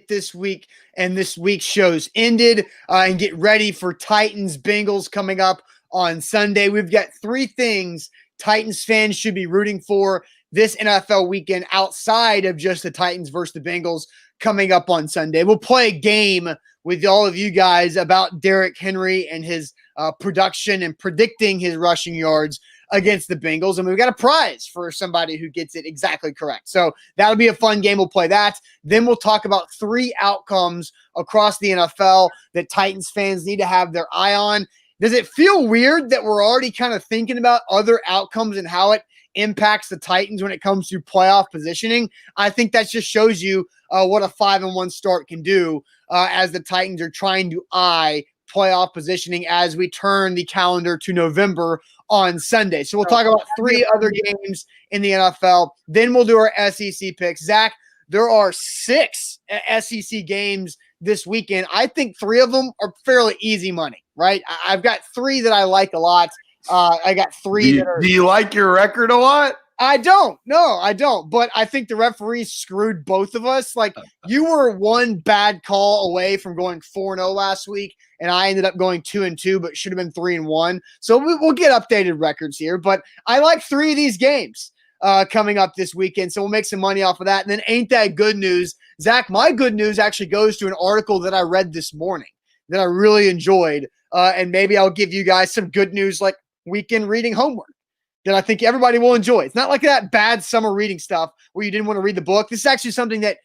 this week and this week's shows ended and get ready for Titans Bengals coming up on Sunday. We've got three things Titans fans should be rooting for this NFL weekend outside of just the Titans versus the Bengals coming up on Sunday. We'll play a game with all of you guys about Derrick Henry and his production and predicting his rushing yards against the Bengals. And we've got a prize for somebody who gets it exactly correct. So that'll be a fun game. We'll play that. Then we'll talk about three outcomes across the NFL that Titans fans need to have their eye on. Does it feel weird that we're already kind of thinking about other outcomes and how it impacts the Titans when it comes to playoff positioning? I think that just shows you what a 5-1 start can do as the Titans are trying to eye playoff positioning as we turn the calendar to November on Sunday. So we'll talk about three other games in the NFL. Then we'll do our SEC picks. Zach, there are 6 SEC games this weekend. I think 3 of them are fairly easy money, right? I've got 3 that I like a lot. I got 3 that are. Do you like your record a lot? I don't. No, I don't. But I think the referees screwed both of us. Like, you were one bad call away from going 4-0 last week, and I ended up going 2-2, but should have been 3-1. So we'll get updated records here. But I like 3 of these games coming up this weekend, so we'll make some money off of that. And then ain't that good news? Zach, my good news actually goes to an article that I read this morning that I really enjoyed, and maybe I'll give you guys some good news like weekend reading homework that I think everybody will enjoy. It's not like that bad summer reading stuff where you didn't want to read the book. This is actually something that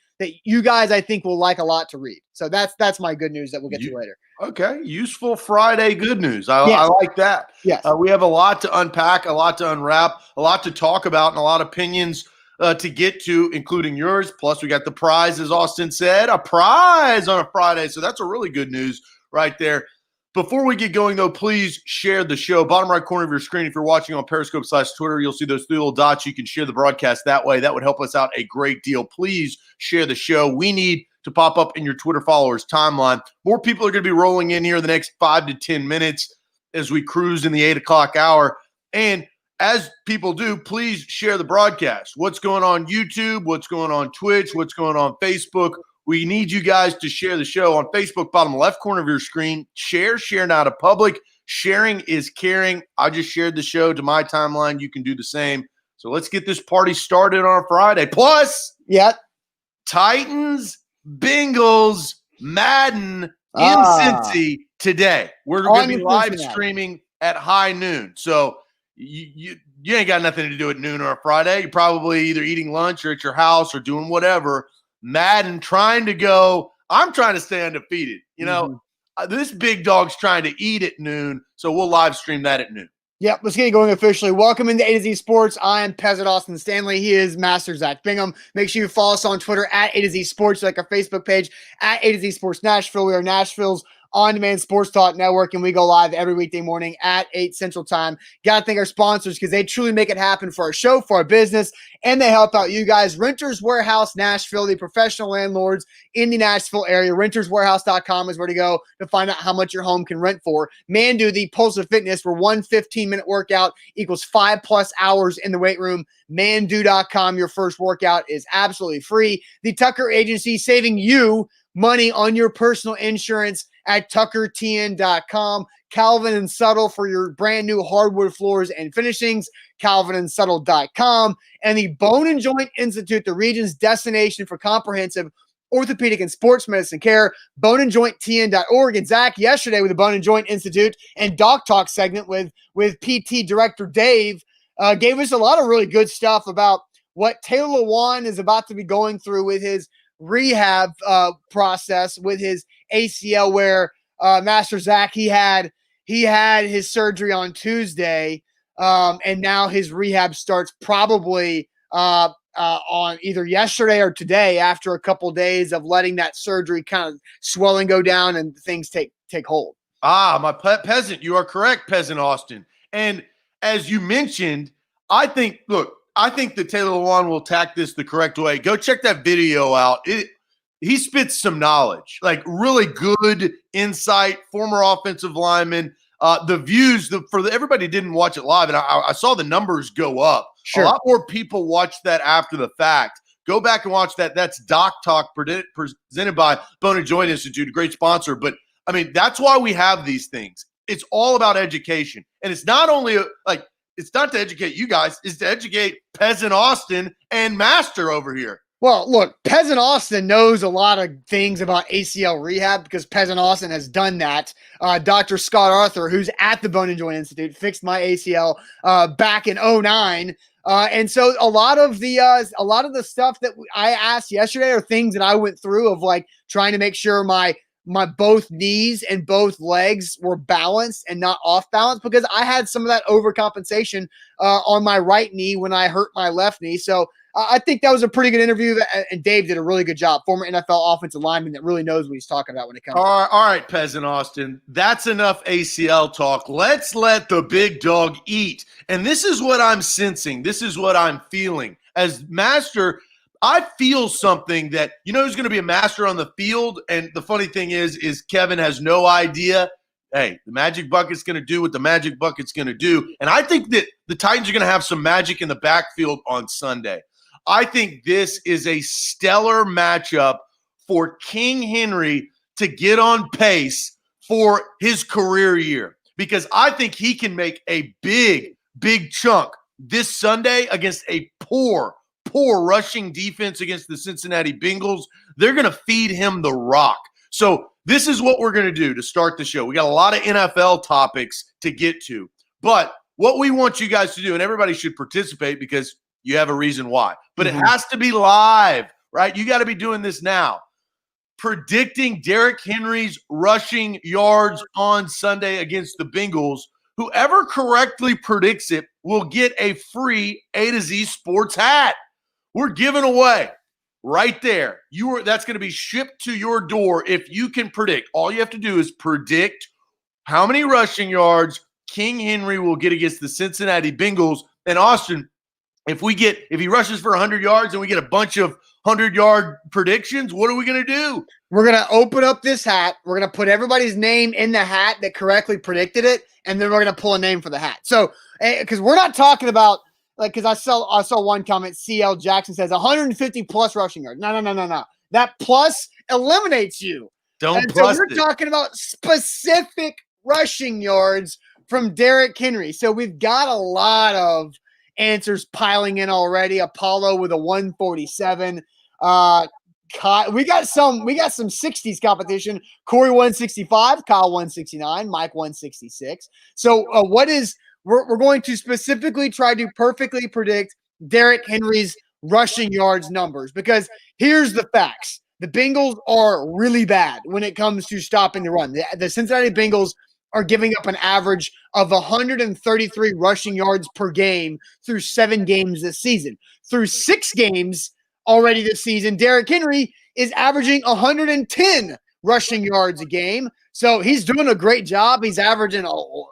you guys, I think, will like a lot to read. So that's my good news that we'll get to later. Okay. Useful Friday good news. I like that. Yes. We have a lot to unpack, a lot to unwrap, a lot to talk about, and a lot of opinions to get to, including yours. Plus, we got the prize, as Austin said, a prize on a Friday. So that's a really good news right there. Before we get going, though, please share the show. Bottom right corner of your screen, if you're watching on Periscope/Twitter, you'll see those 3 little dots. You can share the broadcast that way. That would help us out a great deal. Please share the show. We need to pop up in your Twitter followers timeline. More people are going to be rolling in here the next 5 to 10 minutes as we cruise in the 8 o'clock hour. And as people do, please share the broadcast. What's going on YouTube? What's going on Twitch? What's going on Facebook? We need you guys to share the show on Facebook, bottom left corner of your screen. Share now to public. Sharing is caring. I just shared the show to my timeline. You can do the same. So let's get this party started on a Friday. Plus, Titans, Bengals, Madden in Cincy today. We're going to be live streaming at high noon. So you ain't got nothing to do at noon or a Friday. You're probably either eating lunch or at your house or doing whatever. Madden trying to go. I'm trying to stay undefeated. This big dog's trying to eat at noon, so we'll live stream that at noon. Yep, let's get it going officially. Welcome into A to Z Sports. I am Peasant Austin Stanley. He is Master Zach Bingham. Make sure you follow us on Twitter at A to Z Sports, like our Facebook page at A to Z Sports Nashville. We are Nashville's on-demand sports talk network, and we go live every weekday morning at 8 Central Time. Got to thank our sponsors because they truly make it happen for our show, for our business, and they help out you guys. Renters Warehouse Nashville, the professional landlords in the Nashville area. RentersWarehouse.com is where to go to find out how much your home can rent for. Mandu, the Pulse of Fitness, where one 15-minute workout equals 5+ hours in the weight room. Mandu.com, your first workout is absolutely free. The Tucker Agency, saving you money on your personal insurance at tuckertn.com. Calvin and Subtle for your brand new hardwood floors and finishings, calvinandsettle.com. And the Bone and Joint Institute, the region's destination for comprehensive orthopedic and sports medicine care, boneandjointtn.org. And Zach, yesterday with the Bone and Joint Institute and Doc Talk segment with PT Director Dave, gave us a lot of really good stuff about what Taylor Lewan is about to be going through with his rehab process with his ACL, where Master Zach, he had his surgery on Tuesday, and now his rehab starts probably on either yesterday or today after a couple days of letting that surgery kind of swelling go down and things take hold. My peasant, you are correct, Peasant Austin. And as you mentioned, I think that Taylor Lewan will attack this the correct way. Go check that video out. He spits some knowledge, like really good insight, former offensive lineman. The views, everybody didn't watch it live, and I saw the numbers go up. Sure. A lot more people watched that after the fact Go back and watch that. That's Doc Talk presented by Bone and Joint Institute, a great sponsor. But, I mean, that's why we have these things. It's all about education. And it's not only it's not to educate you guys, it's to educate Peasant Austin and Master over here. Well, look, Peasant Austin knows a lot of things about ACL rehab because Peasant Austin has done that. Dr. Scott Arthur, who's at the Bone and Joint Institute, fixed my ACL back in 2009. And so a lot of the stuff that I asked yesterday are things that I went through of like trying to make sure my both knees and both legs were balanced and not off balance because I had some of that overcompensation on my right knee when I hurt my left knee. So I think that was a pretty good interview, and Dave did a really good job. Former NFL offensive lineman that really knows what he's talking about when it comes. All right, Peasant Austin, that's enough ACL talk. Let's let the big dog eat. And this is what I'm sensing. This is what I'm feeling. As Master, I feel something that, who's going to be a Master on the field? And the funny thing is Kevin has no idea. Hey, the Magic Bucket's going to do what the Magic Bucket's going to do. And I think that the Titans are going to have some magic in the backfield on Sunday. I think this is a stellar matchup for King Henry to get on pace for his career year because I think he can make a big, big chunk this Sunday against a poor rushing defense against the Cincinnati Bengals. They're going to feed him the rock. So this is what we're going to do to start the show. We got a lot of NFL topics to get to, but what we want you guys to do, and everybody should participate because you have a reason why, but it has to be live, right? You got to be doing this now. Predicting Derrick Henry's rushing yards on Sunday against the Bengals. Whoever correctly predicts it will get a free A to Z Sports hat. We're giving away right there. That's going to be shipped to your door if you can predict. All you have to do is predict how many rushing yards King Henry will get against the Cincinnati Bengals. And Austin, if he rushes for 100 yards and we get a bunch of 100-yard predictions, what are we going to do? We're going to open up this hat. We're going to put everybody's name in the hat that correctly predicted it, and then we're going to pull a name for the hat. So, because we're not talking about because I saw one comment. CL Jackson says 150 plus rushing yards. No. That plus eliminates you. Don't plus so we're talking about specific rushing yards from Derrick Henry. So we've got a lot of answers piling in already. Apollo with a 147. We got some 60s competition. Corey 165, Kyle 169, Mike 166. So we're going to specifically try to perfectly predict Derrick Henry's rushing yards numbers because here's the facts. The Bengals are really bad when it comes to stopping the run. The Cincinnati Bengals are giving up an average of 133 rushing yards per game through 7 games this season. Through 6 games already this season, Derrick Henry is averaging 110 rushing yards a game. So he's doing a great job. He's averaging,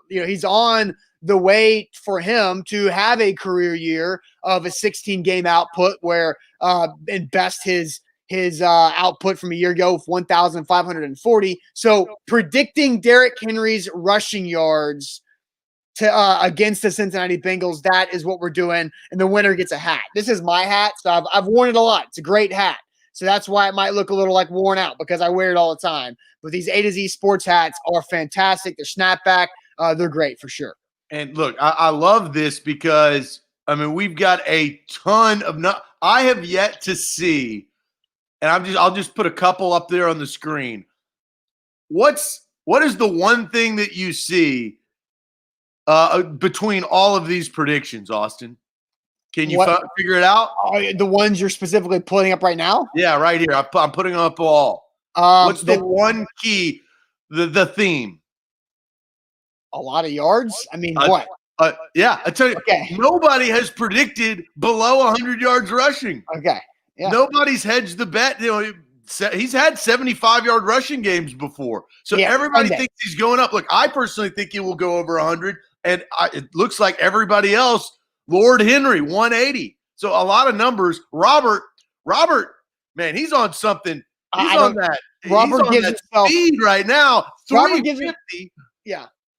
he's on the way for him to have a career year of a 16-game output where and best his output from a year ago of 1,540. So predicting Derrick Henry's rushing yards to against the Cincinnati Bengals, that is what we're doing, and the winner gets a hat. This is my hat, so I've worn it a lot. It's a great hat. So that's why it might look a little like worn out because I wear it all the time. But these A to Z sports hats are fantastic. They're snapback. They're great for sure. And look, I love this because, we've got a ton of – I have yet to see – and I'll just put a couple up there on the screen. What is the one thing that you see between all of these predictions, Austin? Can you figure it out? The ones you're specifically putting up right now? Yeah, right here. I'm putting them up all. What's the one key, the theme? A lot of yards? What? Yeah, I tell you, Nobody has predicted below 100 yards rushing. Okay. Yeah. Nobody's hedged the bet. He's had 75-yard rushing games before. So everybody thinks he's going up. Look, I personally think he will go over 100, and it looks like everybody else, Lord Henry, 180. So a lot of numbers. Robert, man, he's on something. He's on that. Robert gives himself speed right now. 350.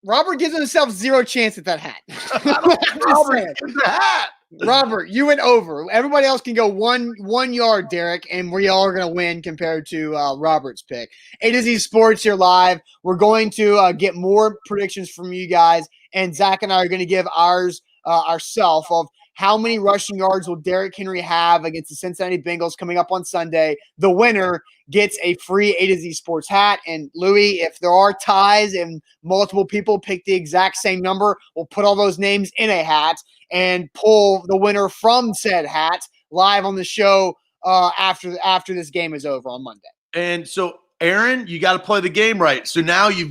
Robert gives himself zero chance at that hat. Robert gets the hat. Robert, you went over. Everybody else can go one yard, Derek, and we all are going to win compared to Robert's pick. A to Z Sports here live. We're going to get more predictions from you guys, and Zach and I are going to give ours ourselves of how many rushing yards will Derrick Henry have against the Cincinnati Bengals coming up on Sunday. The winner gets a free A to Z Sports hat. And Louis, if there are ties and multiple people pick the exact same number, we'll put all those names in a hat and pull the winner from said hat live on the show after this game is over on Monday. And so, Aaron, you got to play the game right. So now you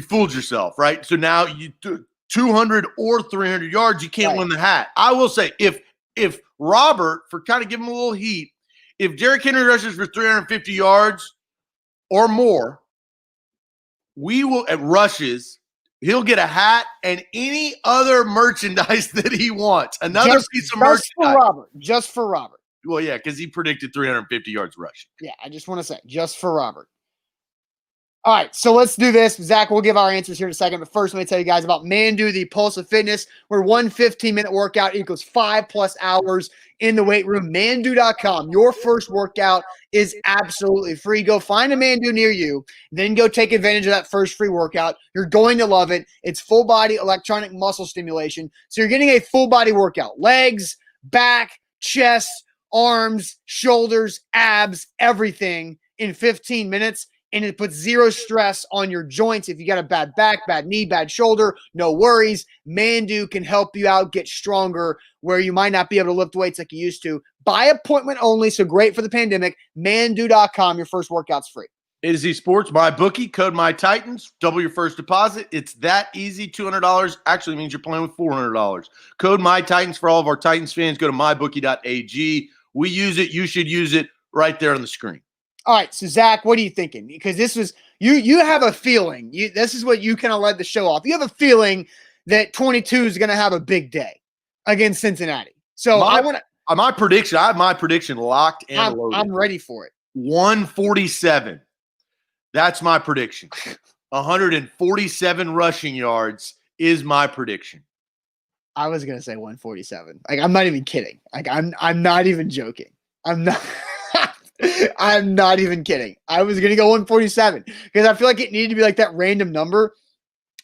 fooled yourself, right? So now you 200 or 300 yards, you can't win the hat. I will say, if Robert, for kind of giving him a little heat, if Derrick Henry rushes for 350 yards or more, we will at rushes. He'll get a hat and any other merchandise that he wants. Another piece of merchandise. Just for Robert. Well, yeah, because he predicted 350 yards rushing. Yeah, I just want to say, just for Robert. All right, so let's do this. Zach, we'll give our answers here in a second. But first, let me tell you guys about Mandu, the Pulse of Fitness, where one 15-minute workout equals 5+ hours in the weight room. Mandu.com. Your first workout is absolutely free. Go find a Mandu near you, then go take advantage of that first free workout. You're going to love it. It's full-body electronic muscle stimulation. So you're getting a full-body workout. Legs, back, chest, arms, shoulders, abs, everything in 15 minutes. And it puts zero stress on your joints. If you got a bad back, bad knee, bad shoulder, no worries. Mandu can help you out, get stronger where you might not be able to lift weights like you used to. By appointment only, so great for the pandemic. Mandu.com, your first workout's free. A to Z Sports, my bookie, code MyTitans, double your first deposit. It's that easy. $200 actually means you're playing with $400. Code MyTitans for all of our Titans fans. Go to mybookie.ag. We use it. You should use it right there on the screen. All right, so Zach, what are you thinking? Because this was you have a feeling. This is what you kind of led the show off. You have a feeling that 22 is going to have a big day against Cincinnati. So I want to my prediction. I have my prediction locked and loaded. I'm ready for it. 147. That's my prediction. 147 rushing yards is my prediction. I was going to say 147. Like, I'm not even kidding. Like, I'm not even joking. I'm not even kidding. I was going to go 147 because I feel like it needed to be like that random number.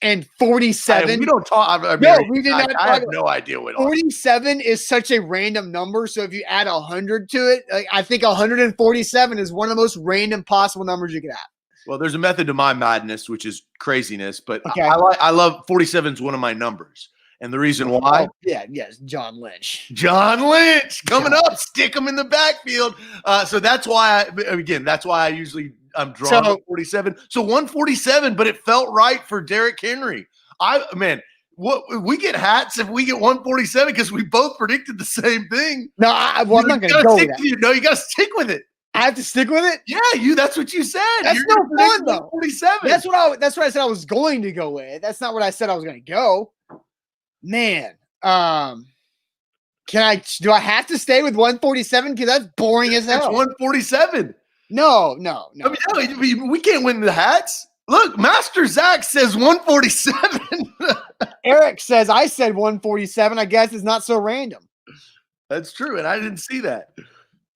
And 47. We don't talk. We did not. I have no idea what 47 is such a random number. So if you add 100 to it, like, I think 147 is one of the most random possible numbers you could have. Well, there's a method to my madness, which is craziness. But okay. I love 47 is one of my numbers. And the reason why? Yes, John Lynch. John Lynch coming up, stick him in the backfield. So that's why I usually I'm drawn to 47. So 147, but it felt right for Derrick Henry. What we get hats if we get 147 because we both predicted the same thing. No, I'm not going to go with that. No, you got to stick with it. I have to stick with it? Yeah, that's what you said. That's no fun, though. 147. That's what I said I was going to go with. That's not what I said I was going to go. Man, do I have to stay with 147? Because that's boring as hell. It's 147. No. I mean, we can't win the hats. Look, Master Zach says 147. Eric says I said 147. I guess it's not so random. That's true, and I didn't see that.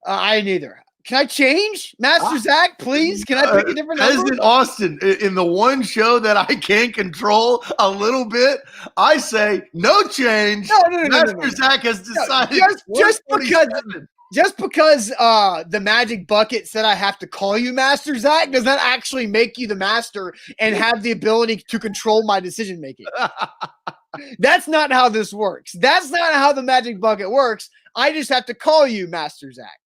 I didn't either. Can I change, Master Zach, please? Can I pick a different number? President Austin, in the one show that I can control a little bit, I say no change. No. Master Zach has decided just because the magic bucket said I have to call you Master Zach does not actually make you the master and have the ability to control my decision making. That's not how this works. That's not how the magic bucket works. I just have to call you Master Zach.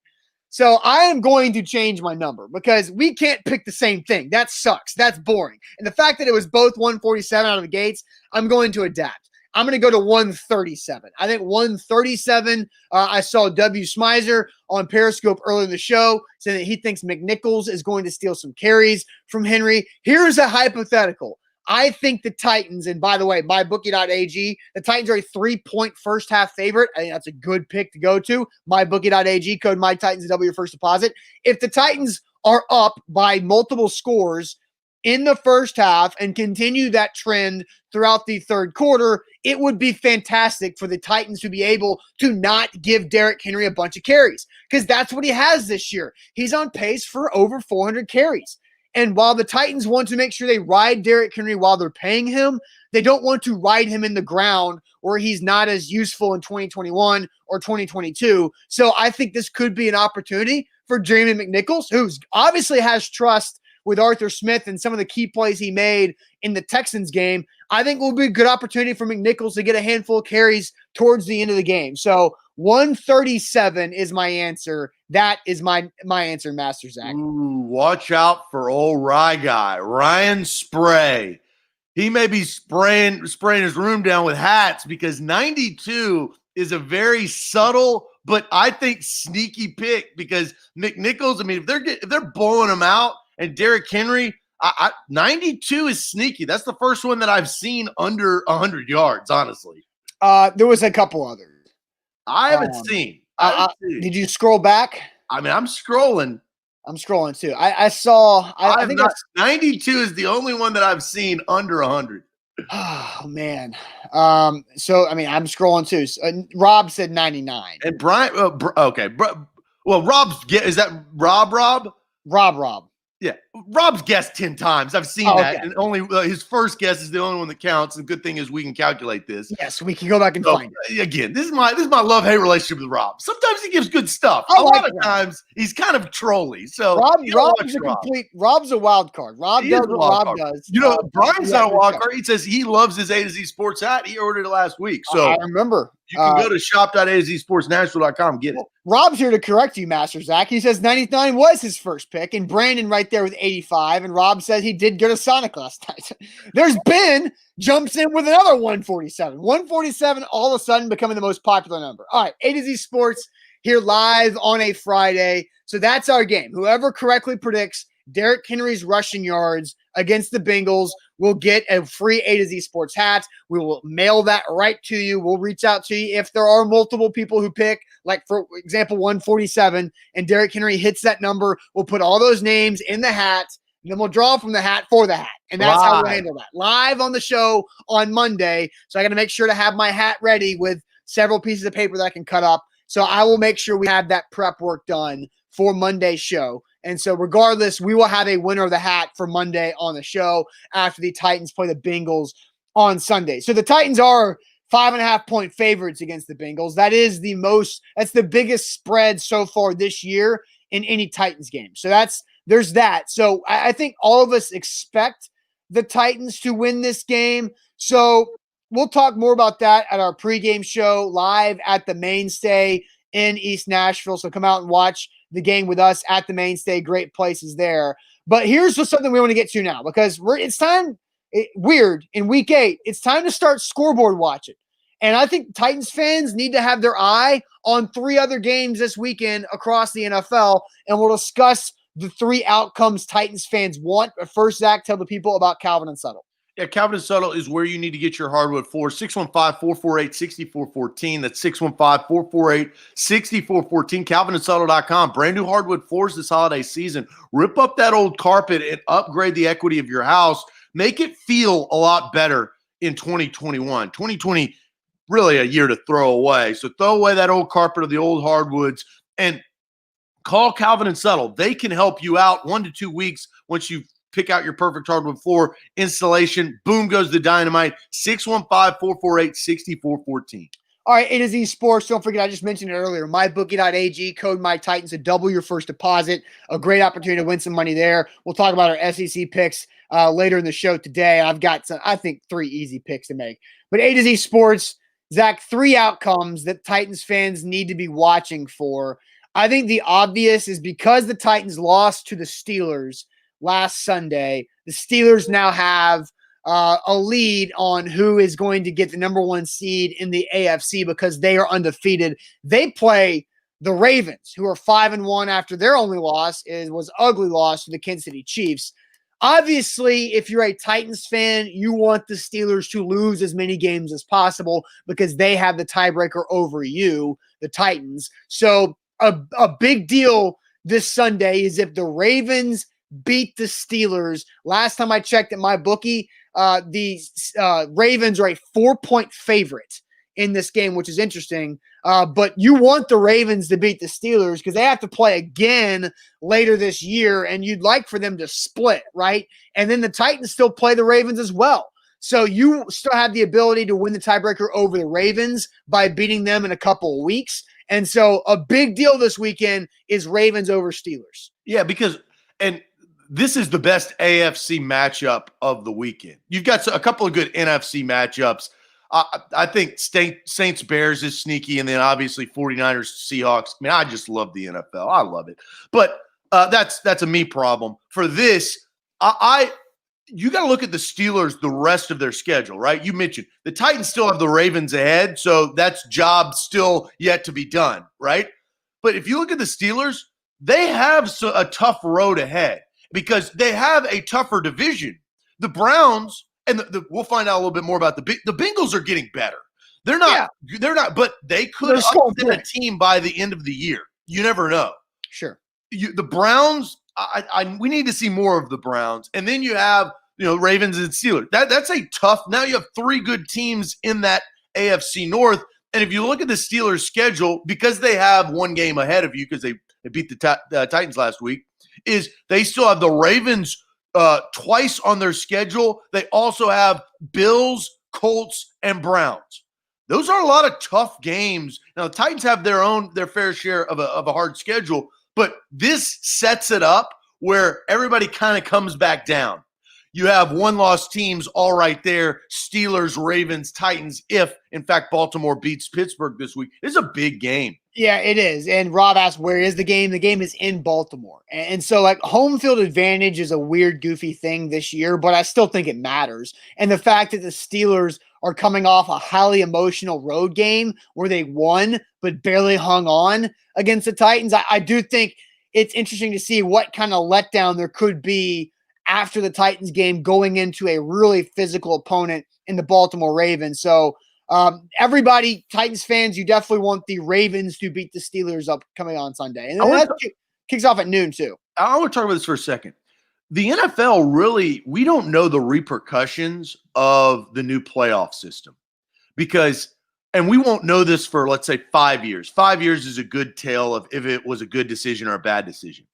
So I am going to change my number because we can't pick the same thing. That sucks. That's boring. And the fact that it was both 147 out of the gates, I'm going to adapt. I'm going to go to 137. I think 137, I saw W. Smizer on Periscope earlier in the show saying that he thinks McNichols is going to steal some carries from Henry. Here's a hypothetical. I think the Titans, and by the way, mybookie.ag, the Titans are a 3-point first half favorite. I think that's a good pick to go to. Mybookie.ag, code MyTitans to double your first deposit. If the Titans are up by multiple scores in the first half and continue that trend throughout the third quarter, it would be fantastic for the Titans to be able to not give Derrick Henry a bunch of carries, because that's what he has this year. He's on pace for over 400 carries. And while the Titans want to make sure they ride Derrick Henry while they're paying him, they don't want to ride him in the ground where he's not as useful in 2021 or 2022. So I think this could be an opportunity for Jeremy McNichols, who obviously has trust with Arthur Smith and some of the key plays he made in the Texans game. I think it will be a good opportunity for McNichols to get a handful of carries towards the end of the game. So 137 is my answer. That is my answer, Master Zach. Ooh, watch out for old Rye guy, Ryan Spray. He may be spraying his room down with hats, because 92 is a very subtle but I think sneaky pick, because McNichols, I mean, if they're blowing him out, and Derrick Henry, 92 is sneaky. That's the first one that I've seen under 100 yards, honestly. There was a couple others. I haven't seen. Did you scroll back? I mean, I'm scrolling. I'm scrolling too. I saw. I think 92 is the only one that I've seen under 100. Oh man. So I mean, I'm scrolling too. Rob said 99. And Brian. Okay. Well, is that Rob? Rob. Yeah, Rob's guessed 10 times. I've seen that, and only his first guess is the only one that counts. The good thing is we can calculate this. Yes, we can go back and find it. Again, this is my love-hate relationship with Rob. Sometimes he gives good stuff. A lot of times he's kind of trolly. So Rob's a wild card. Rob does what Rob does. You know, Brian's not a wild card. He says he loves his A to Z Sports hat. He ordered it last week. So I remember. You can go to shop.azsportsnashville.com and get it. Rob's here to correct you, Master Zach. He says 99 was his first pick, and Brandon right there with 85, and Rob says he did go to Sonic last night. There's Ben jumps in with another 147. 147 all of a sudden becoming the most popular number. All right, A to Z Sports here live on a Friday. So that's our game. Whoever correctly predicts Derrick Henry's rushing yards against the Bengals will get a free A to Z Sports hat. We will mail that right to you. We'll reach out to you if there are multiple people who pick, like for example, 147, and Derrick Henry hits that number. We'll put all those names in the hat, and then we'll draw from the hat for the hat. And that's how we'll handle that. Live on the show on Monday. So I got to make sure to have my hat ready with several pieces of paper that I can cut up. So I will make sure we have that prep work done for Monday's show. And so regardless, we will have a winner of the hat for Monday on the show after the Titans play the Bengals on Sunday. So the Titans are 5.5-point favorites against the Bengals. That's the biggest spread so far this year in any Titans game. So there's that. So I think all of us expect the Titans to win this game. So we'll talk more about that at our pregame show live at the Mainstay in East Nashville. So come out and watch the game with us at the Mainstay. Great places there. But here's just something we want to get to now, because it's time, weird, in week 8, it's time to start scoreboard watching. And I think Titans fans need to have their eye on 3 other games this weekend across the NFL, and we'll discuss the 3 outcomes Titans fans want. But first, Zach, tell the people about Kelvin and Subtle. Yeah, Kelvin and Subtle is where you need to get your hardwood floors. 615-448-6414. That's 615-448-6414. KelvinandSubtle.com. Brand new hardwood floors this holiday season. Rip up that old carpet and upgrade the equity of your house. Make it feel a lot better in 2021. 2020, really a year to throw away. So throw away that old carpet or the old hardwoods and call Kelvin and Subtle. They can help you out 1 to 2 weeks once you pick out your perfect hardwood floor installation. Boom goes the dynamite. 615-448-6414. All right, A to Z Sports. Don't forget, I just mentioned it earlier. MyBookie.ag, code MyTitans to double your first deposit. A great opportunity to win some money there. We'll talk about our SEC picks later in the show today. I've got some, I think, 3 easy picks to make. But A to Z Sports, Zach, 3 outcomes that Titans fans need to be watching for. I think the obvious is because the Titans lost to the Steelers last Sunday, the Steelers now have a lead on who is going to get the number 1 seed in the AFC because they are undefeated. They play the Ravens, who are 5-1 after their only loss was ugly loss to the Kansas City Chiefs. Obviously, if you're a Titans fan, you want the Steelers to lose as many games as possible because they have the tiebreaker over you, the Titans. So a big deal this Sunday is if the Ravens beat the Steelers. Last time I checked at my bookie, the Ravens are a 4-point favorite in this game, which is interesting. But you want the Ravens to beat the Steelers because they have to play again later this year, and you'd like for them to split, right? And then the Titans still play the Ravens as well. So you still have the ability to win the tiebreaker over the Ravens by beating them in a couple of weeks. And so a big deal this weekend is Ravens over Steelers. Yeah, because and this is the best AFC matchup of the weekend. You've got a couple of good NFC matchups. I think Saints Bears is sneaky, and then obviously 49ers Seahawks. I mean, I just love the NFL. I love it. But that's a me problem. For this, you got to look at the Steelers, the rest of their schedule, right? You mentioned the Titans still have the Ravens ahead, so that's job still yet to be done, right? But if you look at the Steelers, they have a tough road ahead because they have a tougher division. The Browns, and we'll find out a little bit more about the Bengals are getting better. They're not, but they could upset a team by the end of the year. You never know. Sure. The Browns, we need to see more of the Browns. And then you have, Ravens and Steelers. That's a tough. Now you have three good teams in that AFC North. And if you look at the Steelers' schedule, because they have one game ahead of you because they beat the Titans last week, is they still have the Ravens twice on their schedule. They also have Bills, Colts, and Browns. Those are a lot of tough games. Now, the Titans have their fair share of a hard schedule, but this sets it up where everybody kind of comes back down. You have one-loss teams all right there, Steelers, Ravens, Titans, if, in fact, Baltimore beats Pittsburgh this week. It's a big game. Yeah, it is. And Rob asked, where is the game? The game is in Baltimore. And so, like, home field advantage is a weird, goofy thing this year, but I still think it matters. And the fact that the Steelers are coming off a highly emotional road game where they won but barely hung on against the Titans, I do think it's interesting to see what kind of letdown there could be after the Titans game going into a really physical opponent in the Baltimore Ravens. So, everybody, Titans fans, you definitely want the Ravens to beat the Steelers up coming on Sunday. And that kicks off at noon, too. I want to talk about this for a second. The NFL really, we don't know the repercussions of the new playoff system because, and we won't know this for, let's say, 5 years. 5 years is a good tale of if it was a good decision or a bad decision.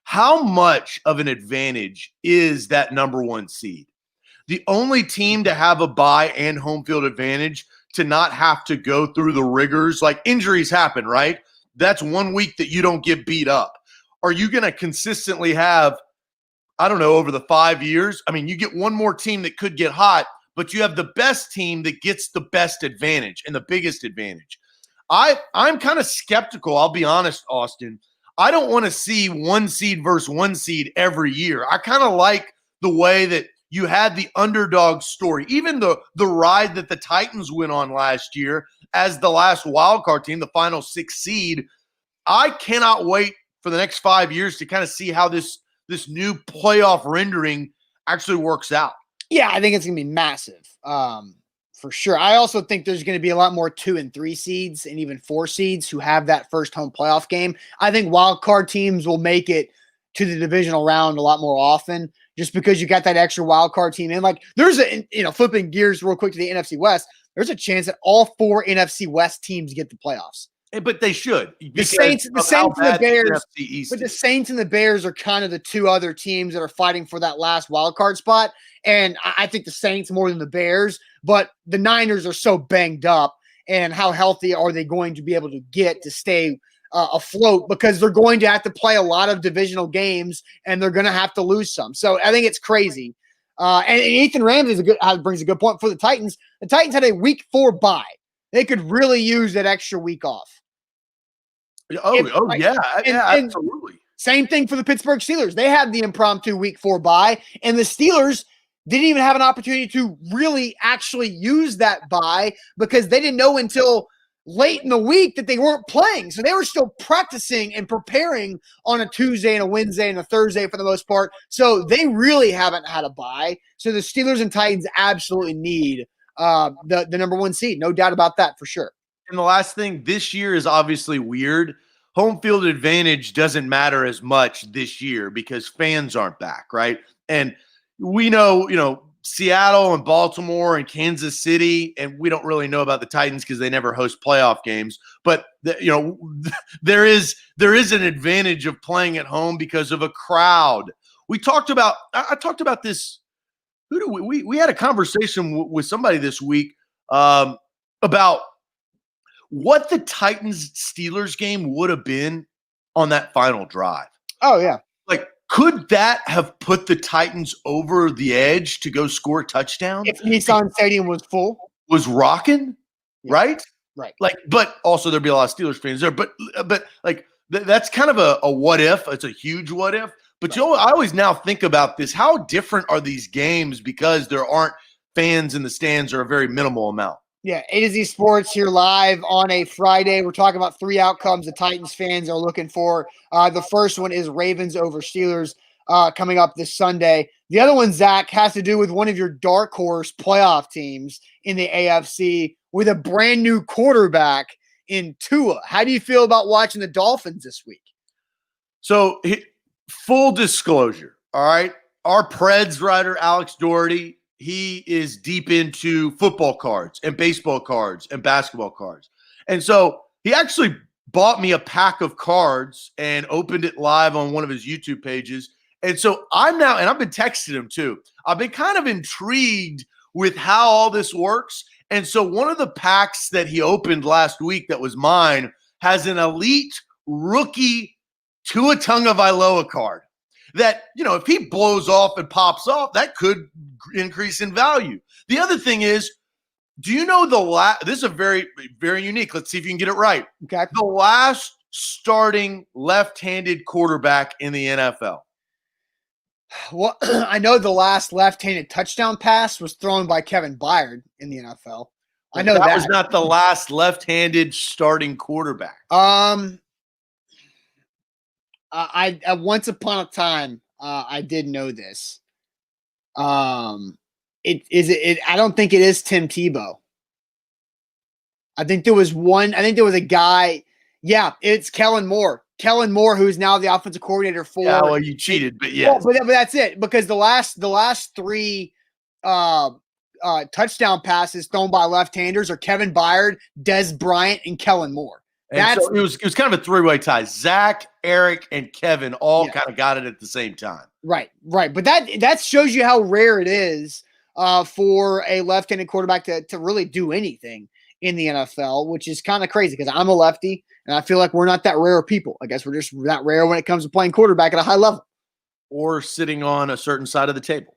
How much of an advantage is that number one seed? The only team to have a bye and home field advantage to not have to go through the rigors, like injuries happen, right? That's 1 week that you don't get beat up. Are you going to consistently have, I don't know, over the 5 years? I mean, you get one more team that could get hot, but you have the best team that gets the best advantage and the biggest advantage. I'm kind of skeptical, I'll be honest, Austin. I don't want to see one seed versus one seed every year. I kind of like the way that you had the underdog story, even the ride that the Titans went on last year as the last wild card team, the final 6 seed. I cannot wait for the next 5 years to kind of see how this new playoff rendering actually works out. Yeah, I think it's going to be massive. For sure. I also think there's going to be a lot more 2 and 3 seeds and even 4 seeds who have that first home playoff game. I think wild card teams will make it to the divisional round a lot more often just because you got that extra wild card team in. Like there's flipping gears real quick to the NFC West, there's a chance that all 4 NFC West teams get the playoffs. But they should. The Saints and the Bears. But the Saints and the Bears are kind of the 2 other teams that are fighting for that last wild card spot. And I think the Saints more than the Bears. But the Niners are so banged up. And how healthy are they going to be able to get to stay afloat? Because they're going to have to play a lot of divisional games, and they're going to have to lose some. So I think it's crazy. And Ethan Ramsey brings a good point for the Titans. The Titans had a week 4 bye. They could really use that extra week off. Yeah, absolutely. Same thing for the Pittsburgh Steelers. They had the impromptu week 4 bye, and the Steelers didn't even have an opportunity to really actually use that bye because they didn't know until late in the week that they weren't playing. So they were still practicing and preparing on a Tuesday and a Wednesday and a Thursday for the most part. So they really haven't had a bye. So the Steelers and Titans absolutely need the number 1 seed. No doubt about that for sure. And the last thing, this year is obviously weird. home field advantage doesn't matter as much this year because fans aren't back, right? And we know, Seattle and Baltimore and Kansas City, and we don't really know about the Titans because they never host playoff games. But there is an advantage of playing at home because of a crowd. I talked about this. We had a conversation with somebody this week about what the Titans Steelers game would have been on that final drive. Oh yeah. Like, could that have put the Titans over the edge to go score a touchdown? If Nissan Stadium was full. Was rocking, yeah. Right? Right. Like, but also there'd be a lot of Steelers fans there. But like that's kind of a what if. It's a huge what if. But right. I always now think about this. How different are these games because there aren't fans in the stands or a very minimal amount? Yeah, A to Z Sports here live on a Friday. We're talking about 3 outcomes the Titans fans are looking for. The first one is Ravens over Steelers coming up this Sunday. The other one, Zach, has to do with one of your dark horse playoff teams in the AFC with a brand new quarterback in Tua. How do you feel about watching the Dolphins this week? So, full disclosure, all right? Our Preds writer, Alex Doherty, he is deep into football cards and baseball cards and basketball cards. And so he actually bought me a pack of cards and opened it live on one of his YouTube pages. And so I'm now, and I've been texting him too, I've been kind of intrigued with how all this works. And so one of the packs that he opened last week that was mine has an elite rookie Tua Tagovailoa card. That, if he blows off and pops off, that could increase in value. The other thing is, do you know this is a very, very unique. Let's see if you can get it right. Okay. The last starting left-handed quarterback in the NFL. Well, I know the last left-handed touchdown pass was thrown by Kelvin Benjamin in the NFL. I know that was not the last left-handed starting quarterback. I once upon a time, I did know this. I don't think it is Tim Tebow. I think there was a guy. Yeah, it's Kellen Moore. Kellen Moore, who is now the offensive coordinator for. Yeah, well, you cheated, but yeah. Well, but that's it because the last 3 touchdown passes thrown by left-handers are Kelvin Benjamin, Des Bryant, and Kellen Moore. So it was kind of a 3-way tie. Zach, Eric, and Kevin all kind of got it at the same time. Right. But that shows you how rare it is for a left-handed quarterback to really do anything in the NFL, which is kind of crazy because I'm a lefty, and I feel like we're not that rare of people. I guess we're just not rare when it comes to playing quarterback at a high level. Or sitting on a certain side of the table.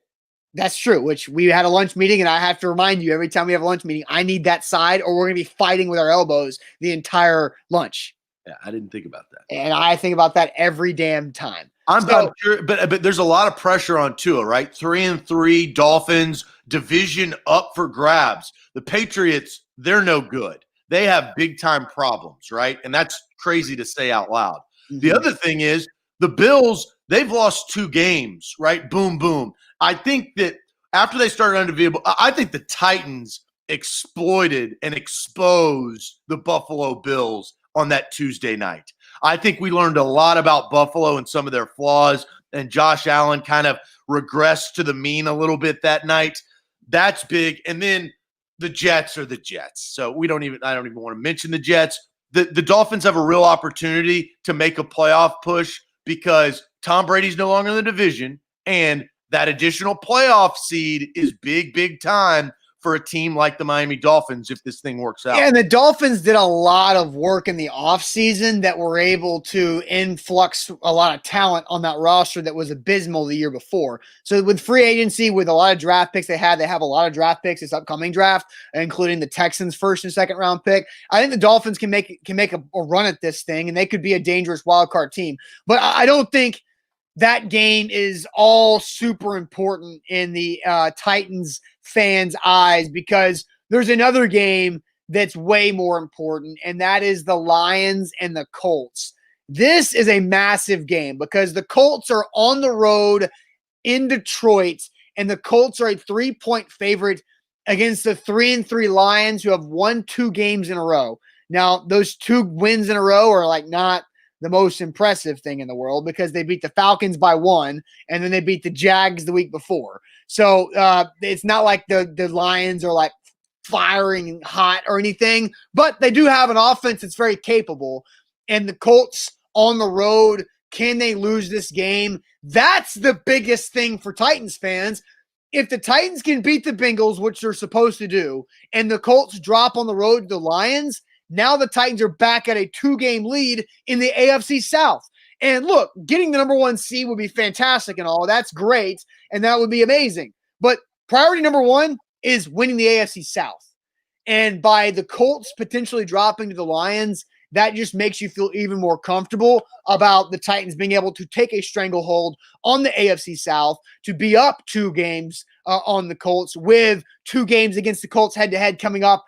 That's true, which we had a lunch meeting, and I have to remind you every time we have a lunch meeting, I need that side or we're going to be fighting with our elbows the entire lunch. Yeah, I didn't think about that. And I think about that every damn time. I'm sure, but there's a lot of pressure on Tua, right? 3-3, Dolphins, division up for grabs. The Patriots, they're no good. They have big-time problems, right? And that's crazy to say out loud. Mm-hmm. The other thing is the Bills, they've lost 2 games, right? Boom, boom. I think that after they started undefeatable, I think the Titans exploited and exposed the Buffalo Bills on that Tuesday night. I think we learned a lot about Buffalo and some of their flaws, and Josh Allen kind of regressed to the mean a little bit that night. That's big. And then the Jets are the Jets. So I don't even want to mention the Jets. The Dolphins have a real opportunity to make a playoff push because Tom Brady's no longer in the division, and that additional playoff seed is big, big time for a team like the Miami Dolphins if this thing works out. Yeah, and the Dolphins did a lot of work in the offseason that were able to influx a lot of talent on that roster that was abysmal the year before. So with free agency, with a lot of draft picks they have a lot of draft picks this upcoming draft, including the Texans' first and second round pick. I think the Dolphins can make a run at this thing, and they could be a dangerous wild card team. But I don't think that game is all super important in the Titans fans' eyes because there's another game that's way more important, and that is the Lions and the Colts. This is a massive game because the Colts are on the road in Detroit, and the Colts are a 3-point favorite against the 3-3 Lions who have won 2 games in a row. Now, those 2 wins in a row are like not the most impressive thing in the world because they beat the Falcons by 1 and then they beat the Jags the week before. So it's not like the Lions are like firing hot or anything, but they do have an offense that's very capable. And the Colts on the road, can they lose this game? That's the biggest thing for Titans fans. If the Titans can beat the Bengals, which they're supposed to do, and the Colts drop on the road to the Lions, now the Titans are back at a 2-game lead in the AFC South. And look, getting the number 1 seed would be fantastic and all. That's great, and that would be amazing. But priority number 1 is winning the AFC South. And by the Colts potentially dropping to the Lions, that just makes you feel even more comfortable about the Titans being able to take a stranglehold on the AFC South, to be up 2 games on the Colts, with 2 games against the Colts head-to-head coming up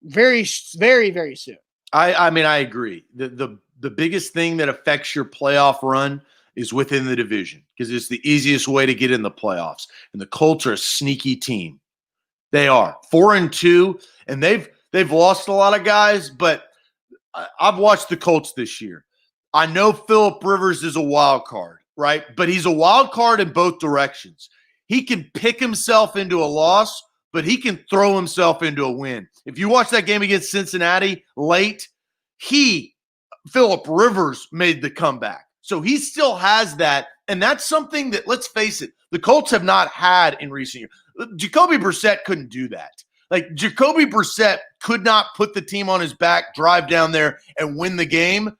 very, very, very soon. I mean, I agree. The biggest thing that affects your playoff run is within the division, because it's the easiest way to get in the playoffs. And the Colts are a sneaky team. They are 4-2, and they've lost a lot of guys, but I've watched the Colts this year. I know Phillip Rivers is a wild card, right? But he's a wild card in both directions. He can pick himself into a loss, but he can throw himself into a win. If you watch that game against Cincinnati late, Phillip Rivers made the comeback. So he still has that, and that's something that, let's face it, the Colts have not had in recent years. Jacoby Brissett couldn't do that. Like, Jacoby Brissett could not put the team on his back, drive down there, and win the game.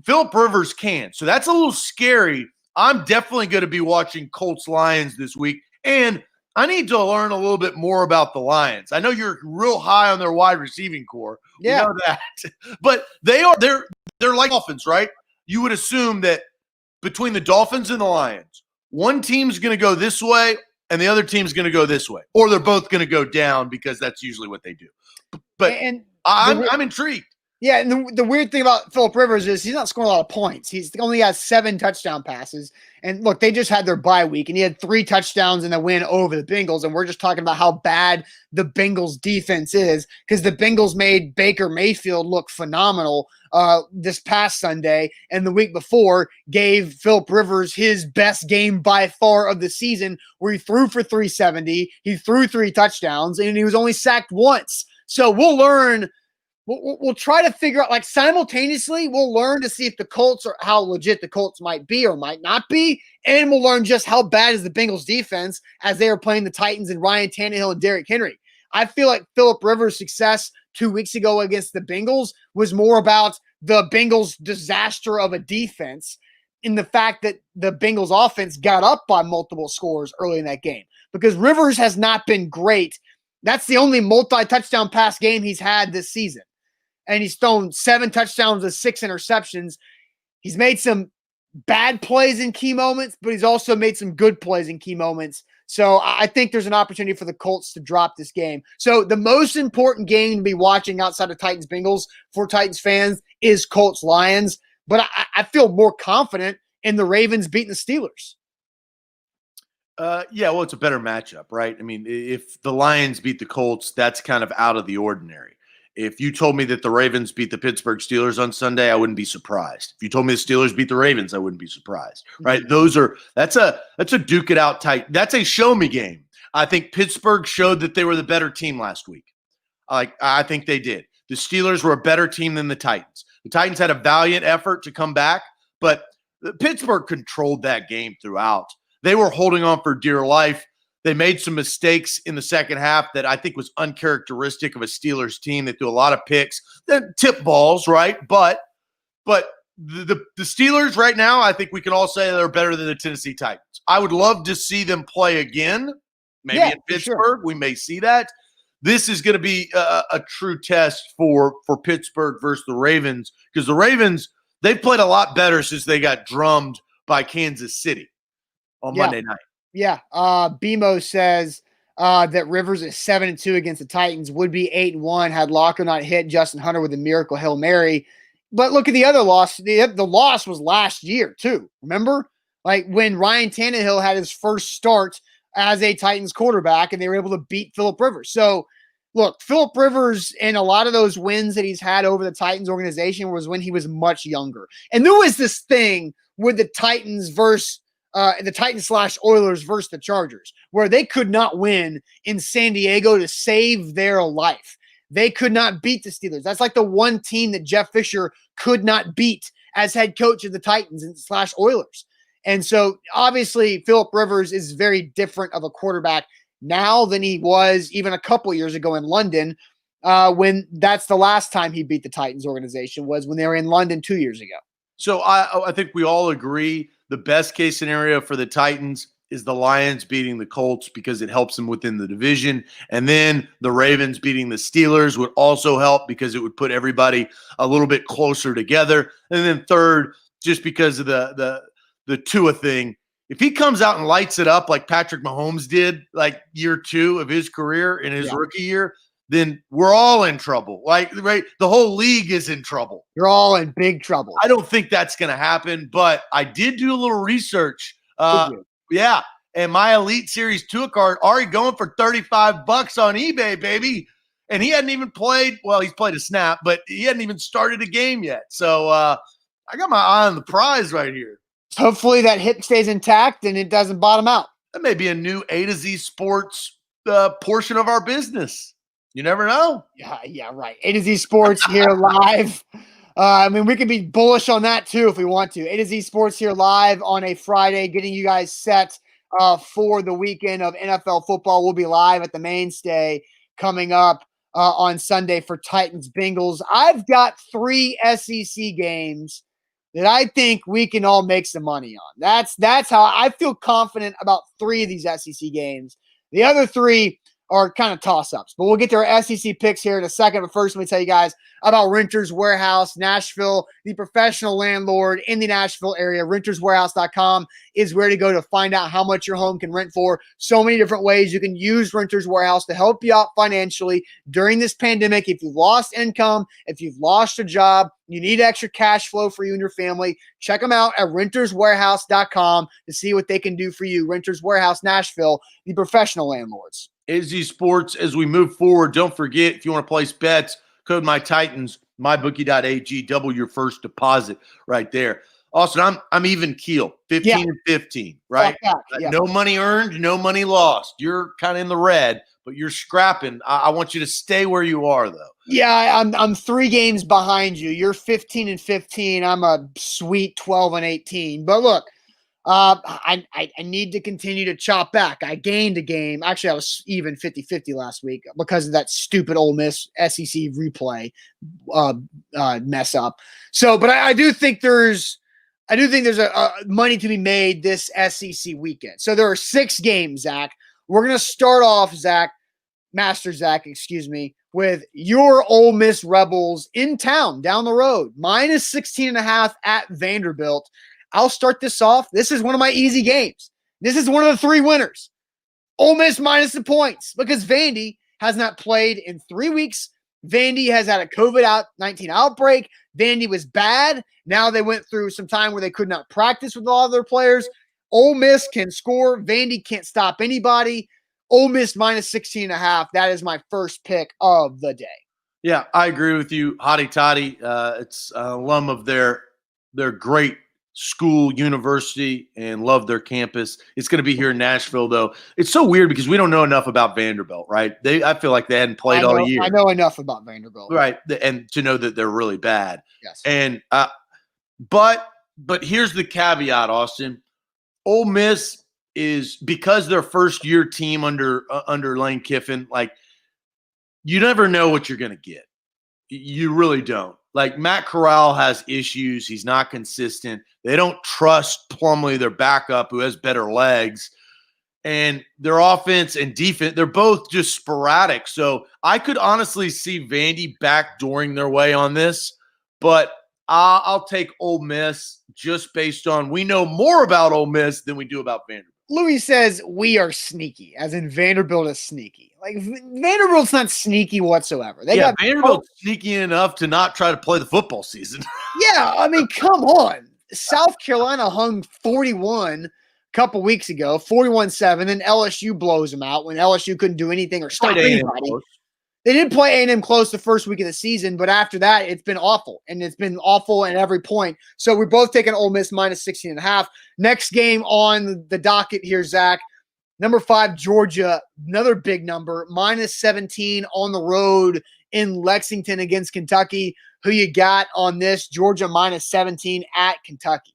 Phillip Rivers can. So that's a little scary. I'm definitely going to be watching Colts-Lions this week, and I need to learn a little bit more about the Lions. I know you're real high on their wide receiving core. Yeah. We know that. But they're like Dolphins, right? You would assume that between the Dolphins and the Lions, one team's going to go this way and the other team's going to go this way, or they're both going to go down, because that's usually what they do. But I'm intrigued. Yeah, and the weird thing about Phillip Rivers is he's not scoring a lot of points. He's only has 7 touchdown passes. And look, they just had their bye week, and he had 3 touchdowns in the win over the Bengals. And we're just talking about how bad the Bengals defense is, because the Bengals made Baker Mayfield look phenomenal this past Sunday, and the week before gave Phillip Rivers his best game by far of the season, where he threw for 370, he threw 3 touchdowns, and he was only sacked once. So we'll learn. We'll try to figure out, like, simultaneously, we'll learn to see if the Colts are how legit the Colts might be or might not be. And we'll learn just how bad is the Bengals defense as they are playing the Titans and Ryan Tannehill and Derrick Henry. I feel like Phillip Rivers' success 2 weeks ago against the Bengals was more about the Bengals' disaster of a defense, in the fact that the Bengals offense got up by multiple scores early in that game, because Rivers has not been great. That's the only multi-touchdown pass game he's had this season. And he's thrown 7 touchdowns and 6 interceptions. He's made some bad plays in key moments, but he's also made some good plays in key moments. So I think there's an opportunity for the Colts to drop this game. So the most important game to be watching outside of Titans-Bengals for Titans fans is Colts-Lions. But I feel more confident in the Ravens beating the Steelers. Yeah, well, it's a better matchup, right? I mean, if the Lions beat the Colts, that's kind of out of the ordinary. If you told me that the Ravens beat the Pittsburgh Steelers on Sunday, I wouldn't be surprised. If you told me the Steelers beat the Ravens, I wouldn't be surprised, right? Mm-hmm. That's a duke it out tight. That's a show me game. I think Pittsburgh showed that they were the better team last week. I think they did. The Steelers were a better team than the Titans. The Titans had a valiant effort to come back, but Pittsburgh controlled that game throughout. They were holding on for dear life. They made some mistakes in the second half that I think was uncharacteristic of a Steelers team. They threw a lot of picks, tip balls, right? But the Steelers right now, I think we can all say they're better than the Tennessee Titans. I would love to see them play again, maybe in Pittsburgh. Sure. We may see that. This is going to be a true test for Pittsburgh versus the Ravens, because the Ravens, they've played a lot better since they got drummed by Kansas City on Monday night. Yeah. BMO says that Rivers is 7-2 against the Titans, would be 8-1 had Locker not hit Justin Hunter with a miracle Hail Mary. But look at the other loss. The loss was last year too. Remember? Like when Ryan Tannehill had his first start as a Titans quarterback and they were able to beat Phillip Rivers. So look, Philip Rivers and a lot of those wins that he's had over the Titans organization was when he was much younger. And there was this thing with the Titans versus the Titans / Oilers versus the Chargers, where they could not win in San Diego to save their life. They could not beat the Steelers. That's like the one team that Jeff Fisher could not beat as head coach of the Titans / Oilers. And so obviously Philip Rivers is very different of a quarterback now than he was even a couple years ago in London, when that's the last time he beat the Titans organization was when they were in London 2 years ago. So I think we all agree the best case scenario for the Titans is the Lions beating the Colts because it helps them within the division. And then the Ravens beating the Steelers would also help because it would put everybody a little bit closer together. And then third, just because of the Tua thing, if he comes out and lights it up like Patrick Mahomes did like year 2 of his career in his rookie year, then we're all in trouble. Like, right? The whole league is in trouble. You're all in big trouble. I don't think that's going to happen, but I did do a little research. Yeah. And my Elite Series 2 card already going for $35 on eBay, baby. And he hadn't even played. Well, he's played a snap, but he hadn't even started a game yet. So I got my eye on the prize right here. Hopefully that hip stays intact and it doesn't bottom out. That may be a new A to Z Sports portion of our business. You never know. Yeah, right. A to Z Sports here live. I mean, we could be bullish on that too if we want to. A to Z Sports here live on a Friday, getting you guys set for the weekend of NFL football. We'll be live at the Mainstay coming up on Sunday for Titans Bengals. I've got 3 SEC games that I think we can all make some money on. That's how I feel confident about 3 of these SEC games. The other 3 are kind of toss-ups, but we'll get to our SEC picks here in a second. But first, let me tell you guys about Renters Warehouse, Nashville, the professional landlord in the Nashville area. RentersWarehouse.com is where to go to find out how much your home can rent for. So many different ways you can use Renters Warehouse to help you out financially during this pandemic. If you've lost income, if you've lost a job, you need extra cash flow for you and your family, check them out at RentersWarehouse.com to see what they can do for you. Renters Warehouse, Nashville, the professional landlords. AZ Sports, as we move forward, don't forget, if you want to place bets, code MyTitans, mybookie.ag, double your first deposit right there. Austin, I'm even keel, 15 and 15, right? No money earned, no money lost. You're kind of in the red, but you're scrapping. I want you to stay where you are, though. Yeah, I'm 3 games behind you. You're 15 and 15. I'm a sweet 12 and 18. But look, I need to continue to chop back. I gained a game. Actually, I was even 50-50 last week because of that stupid Ole Miss SEC replay mess up. So, but I do think there's a money to be made this SEC weekend. So there are 6 games, Zach. We're going to start off, Master Zach, with your Ole Miss Rebels in town down the road, minus 16.5 at Vanderbilt. I'll start this off. This is one of my easy games. This is one of the 3 winners. Ole Miss minus the points because Vandy has not played in 3 weeks. Vandy has had a COVID-19 outbreak. Vandy was bad. Now they went through some time where they could not practice with all of their players. Ole Miss can score. Vandy can't stop anybody. Ole Miss minus 16.5. That is my first pick of the day. Yeah, I agree with you. Hotty Toddy. It's an alum of their great school, university, and love their campus. It's going to be here in Nashville, though. It's so weird because we don't know enough about Vanderbilt, right? I feel like they hadn't played all year. I know enough about Vanderbilt, right? And to know that they're really bad. Yes. And but here's the caveat, Austin. Ole Miss is, because their first year team under Lane Kiffin, like, you never know what you're going to get. You really don't. Like, Matt Corral has issues. He's not consistent. They don't trust Plumlee, their backup, who has better legs. And their offense and defense, they're both just sporadic. So I could honestly see Vandy backdooring their way on this. But I'll take Ole Miss just based on, we know more about Ole Miss than we do about Vanderbilt. Louis says we are sneaky, as in Vanderbilt is sneaky. Like, Vanderbilt's not sneaky whatsoever. Vanderbilt's sneaky enough to not try to play the football season. Yeah, I mean, come on. South Carolina hung 41 a couple weeks ago, 41-7, and LSU blows them out when LSU couldn't do anything or stop anybody. They did play A&M close the first week of the season, but after that, it's been awful, and it's been awful at every point. So we're both taking Ole Miss minus 16.5. Next game on the docket here, Zach. Number 5, Georgia, another big number, minus 17 on the road in Lexington against Kentucky. Who you got on this? Georgia minus 17 at Kentucky.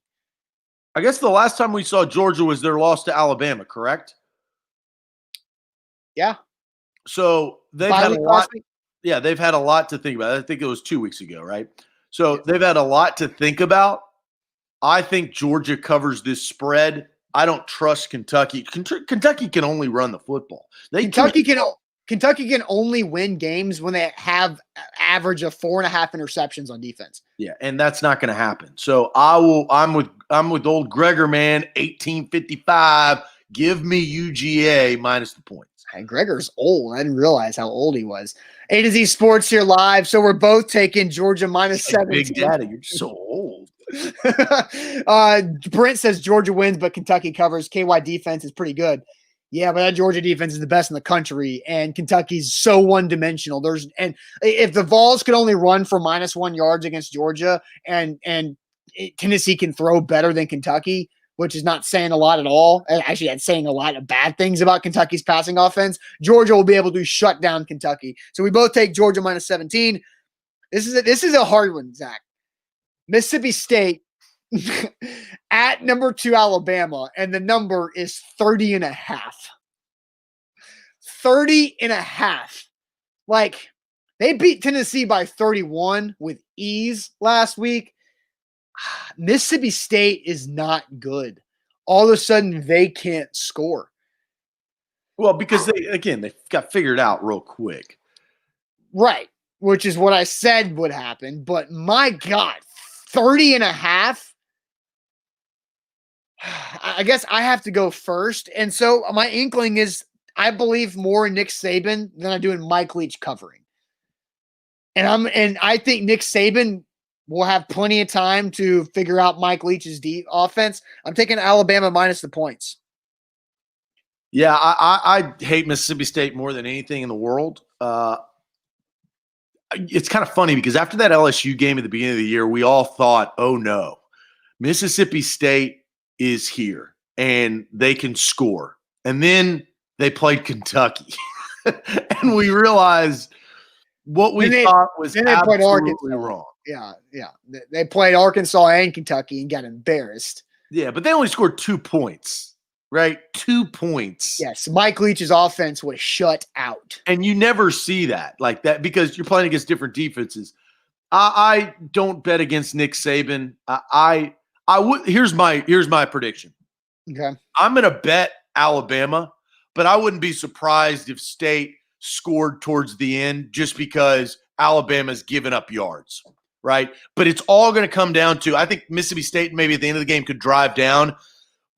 I guess the last time we saw Georgia was their loss to Alabama, correct? Yeah. So they've had a lot. Yeah, they've had a lot to think about. I think it was 2 weeks ago, right? So they've had a lot to think about. I think Georgia covers this spread. I don't trust Kentucky. Kentucky can only run the football. Kentucky can only win games when they have average of 4.5 interceptions on defense. Yeah, and that's not going to happen. So I'm with old Gregor, man. 1855. Give me UGA minus the points. And Gregor's old. I didn't realize how old he was. A to Z Sports here live. So we're both taking Georgia minus 17. Big Daddy, you're so old. Brent says Georgia wins, but Kentucky covers. KY defense is pretty good. Yeah, but that Georgia defense is the best in the country, and Kentucky's so one-dimensional. And if the Vols could only run for minus 1 yards against Georgia, and Tennessee can throw better than Kentucky, which is not saying a lot at all. Actually, that's saying a lot of bad things about Kentucky's passing offense. Georgia will be able to shut down Kentucky. So we both take Georgia minus 17. This is a hard one, Zach. Mississippi State at number 2 Alabama, and the number is 30.5. 30.5. Like, they beat Tennessee by 31 with ease last week. Mississippi State is not good. All of a sudden, they can't score. Well, because they got figured out real quick. Right, which is what I said would happen. But my God, 30.5. I guess I have to go first. And so my inkling is I believe more in Nick Saban than I do in Mike Leach covering. And I think Nick Saban will have plenty of time to figure out Mike Leach's offense. I'm taking Alabama minus the points. Yeah, I hate Mississippi State more than anything in the world. It's kind of funny because after that LSU game at the beginning of the year, we all thought, oh no, Mississippi State is here and they can score. And then they played Kentucky. And we realized what we thought was absolutely wrong. Yeah. They played Arkansas and Kentucky and got embarrassed. Yeah, but they only scored 2 points, right? 2 points. Yes, Mike Leach's offense was shut out. And you never see that like that because you're playing against different defenses. I don't bet against Nick Saban. I would. Here's my prediction. Okay. I'm going to bet Alabama, but I wouldn't be surprised if State scored towards the end just because Alabama's given up yards, right? But it's all going to come down to, I think Mississippi State maybe at the end of the game could drive down.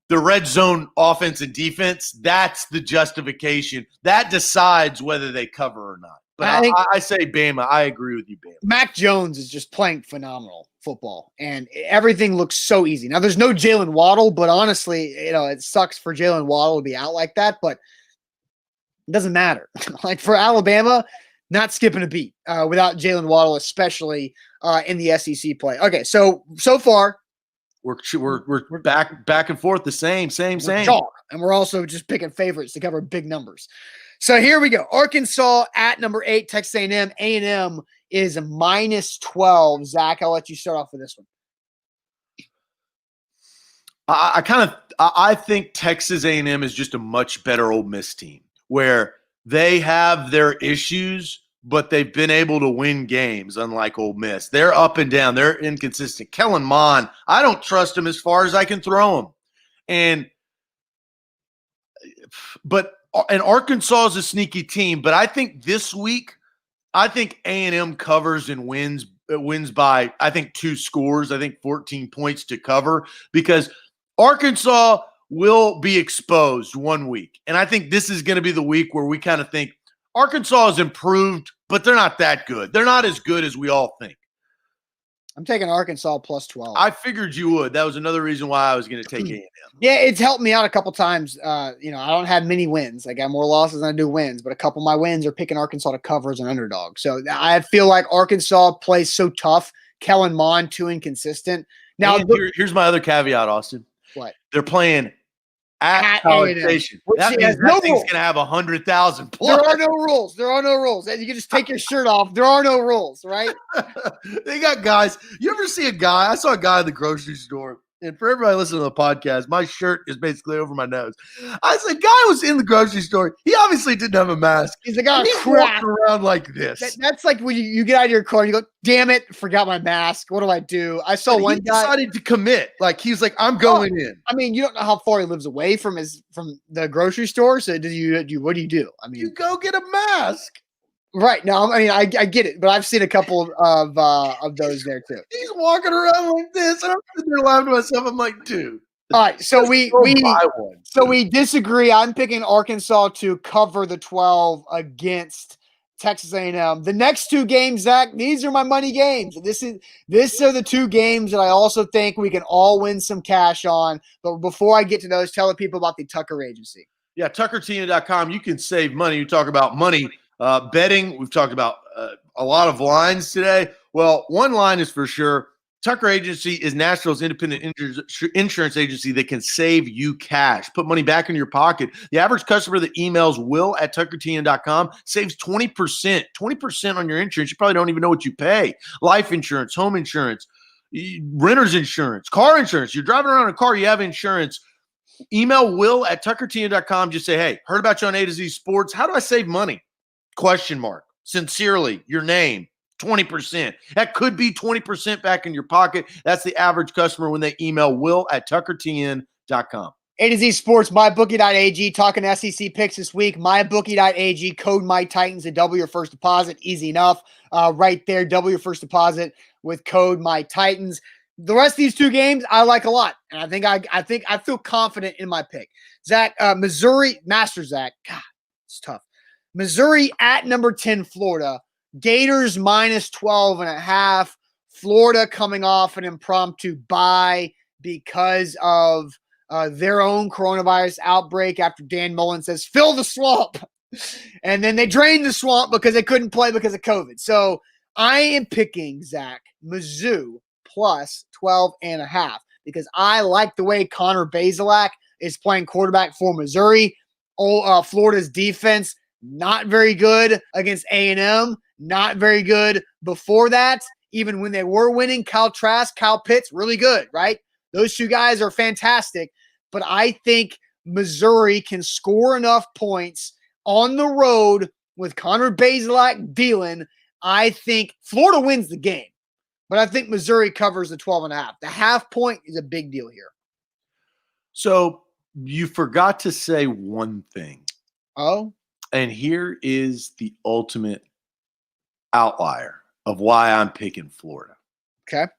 The red zone offense and defense, that's the justification. That decides whether they cover or not. But I say Bama. I agree with you, Bama. Mac Jones is just playing phenomenal football, and everything looks so easy. Now, there's no Jalen Waddle, but honestly, it sucks for Jalen Waddle to be out like that, but it doesn't matter. Like for Alabama, not skipping a beat without Jalen Waddle, especially in the SEC play. Okay, so far, we're back and forth the same. And we're also just picking favorites to cover big numbers. So here we go. Arkansas at number 8, Texas A&M. A&M is minus 12. Zach, I'll let you start off with this one. I think Texas A&M is just a much better Ole Miss team where they have their issues, but they've been able to win games, unlike Ole Miss. They're up and down. They're inconsistent. Kellen Mond, I don't trust him as far as I can throw him. But Arkansas is a sneaky team, but I think this week, I think A&M covers and wins by, I think, 2 scores. I think 14 points to cover because Arkansas will be exposed 1 week. And I think this is going to be the week where we kind of think Arkansas has improved, but they're not that good. They're not as good as we all think. I'm taking Arkansas plus 12. I figured you would. That was another reason why I was going to take A&M. Yeah, it's helped me out a couple times. I don't have many wins. I got more losses than I do wins, but a couple of my wins are picking Arkansas to cover as an underdog. So I feel like Arkansas plays so tough. Kellen Mond too inconsistent. Now, here's my other caveat, Austin. What? They're playing at College Station. That means that thing's going to have 100,000 plus. There are no rules. There are no rules. You can just take your shirt off. There are no rules, right? They got guys. You ever see a guy? I saw a guy at the grocery store. And for everybody listening to the podcast, my shirt is basically over my nose. I said, guy was in the grocery store. He obviously didn't have a mask. He's a guy walking around like this. That's like when you get out of your car and you go, damn it, forgot my mask. What do I do? I saw one guy decided to commit. Like he's like, I'm going in. I mean, you don't know how far he lives away from the grocery store. So what do you do? I mean, you go get a mask. Right. No, I mean, I get it, but I've seen a couple of those there too. He's walking around like this, and I'm sitting there laughing to myself. I'm like, dude. All right, so we disagree. I'm picking Arkansas to cover the 12 against Texas A&M. The next two games, Zach, these are my money games. These are the two games that I also think we can all win some cash on. But before I get to those, tell the people about the Tucker Agency. Yeah, TuckerTina.com. You can save money. You talk about money. Betting, we've talked about a lot of lines today. Well, one line is for sure. Tucker Agency is Nashville's independent insurance agency that can save you cash. Put money back in your pocket. The average customer that emails will@tuckertn.com saves 20%. 20% on your insurance. You probably don't even know what you pay. Life insurance, home insurance, renter's insurance, car insurance. You're driving around in a car, you have insurance. Email will@tuckertn.com. Just say, hey, heard about you on A to Z Sports. How do I save money? ? Sincerely, your name, 20%. That could be 20% back in your pocket. That's the average customer when they email will@tuckertn.com. A to Z Sports, mybookie.ag, talking SEC picks this week. Mybookie.ag, code MyTitans to double your first deposit. Easy enough. Right there, double your first deposit with code MyTitans. The rest of these two games I like a lot, and I think I feel confident in my pick. Zach, Missouri, Master Zach, God, it's tough. Missouri at number 10, Florida. Gators minus 12.5. Florida coming off an impromptu bye because of their own coronavirus outbreak after Dan Mullen says, fill the swamp. And then they drained the swamp because they couldn't play because of COVID. So I am picking, Zach, Mizzou plus 12.5 because I like the way Connor Bazelak is playing quarterback for Missouri. Florida's defense, not very good against A&M, not very good before that. Even when they were winning, Kyle Trask, Kyle Pitts, really good, right? Those two guys are fantastic. But I think Missouri can score enough points on the road with Connor Bazelak dealing. I think Florida wins the game, but I think Missouri covers the 12.5. The half point is a big deal here. So you forgot to say one thing. Oh? And here is the ultimate outlier of why I'm picking Florida. Okay.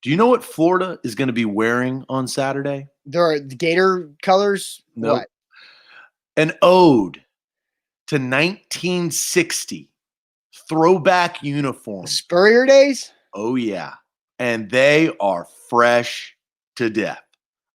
Do you know what Florida is going to be wearing on Saturday? There are the Gator colors? No. What? An ode to 1960 throwback uniform. Spurrier days? Oh, yeah. And they are fresh to death.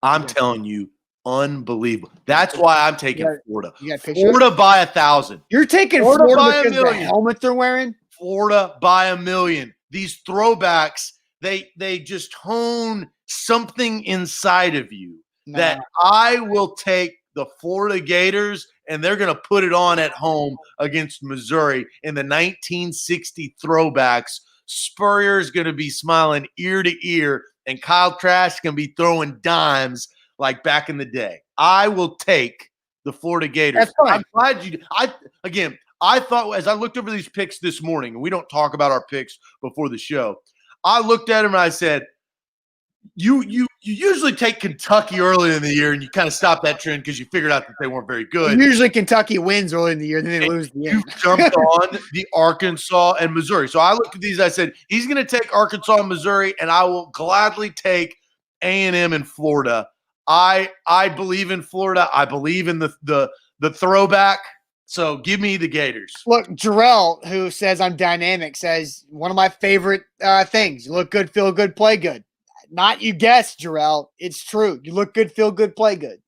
I'm telling you, unbelievable. That's why I'm taking Florida. Florida by 1,000. You're taking Florida by because the helmet they're wearing? Florida by 1,000,000. These throwbacks, they just hone something inside of you that I will take the Florida Gators and they're going to put it on at home against Missouri in the 1960 throwbacks. Spurrier's going to be smiling ear to ear and Kyle Trask going to be throwing dimes like back in the day. I will take the Florida Gators. That's fine. I'm glad you – I thought as I looked over these picks this morning, and we don't talk about our picks before the show, I looked at them and I said, you usually take Kentucky early in the year and you kind of stop that trend because you figured out that they weren't very good. Usually Kentucky wins early in the year, then they lose the end. You jumped on the Arkansas and Missouri. So I looked at these, I said, he's going to take Arkansas and Missouri, and I will gladly take A&M and Florida. I believe in Florida. I believe in the throwback. So give me the Gators. Look, Jarrell, who says I'm dynamic, says one of my favorite things. You look good, feel good, play good. Not you guess, Jarrell. It's true. You look good, feel good, play good.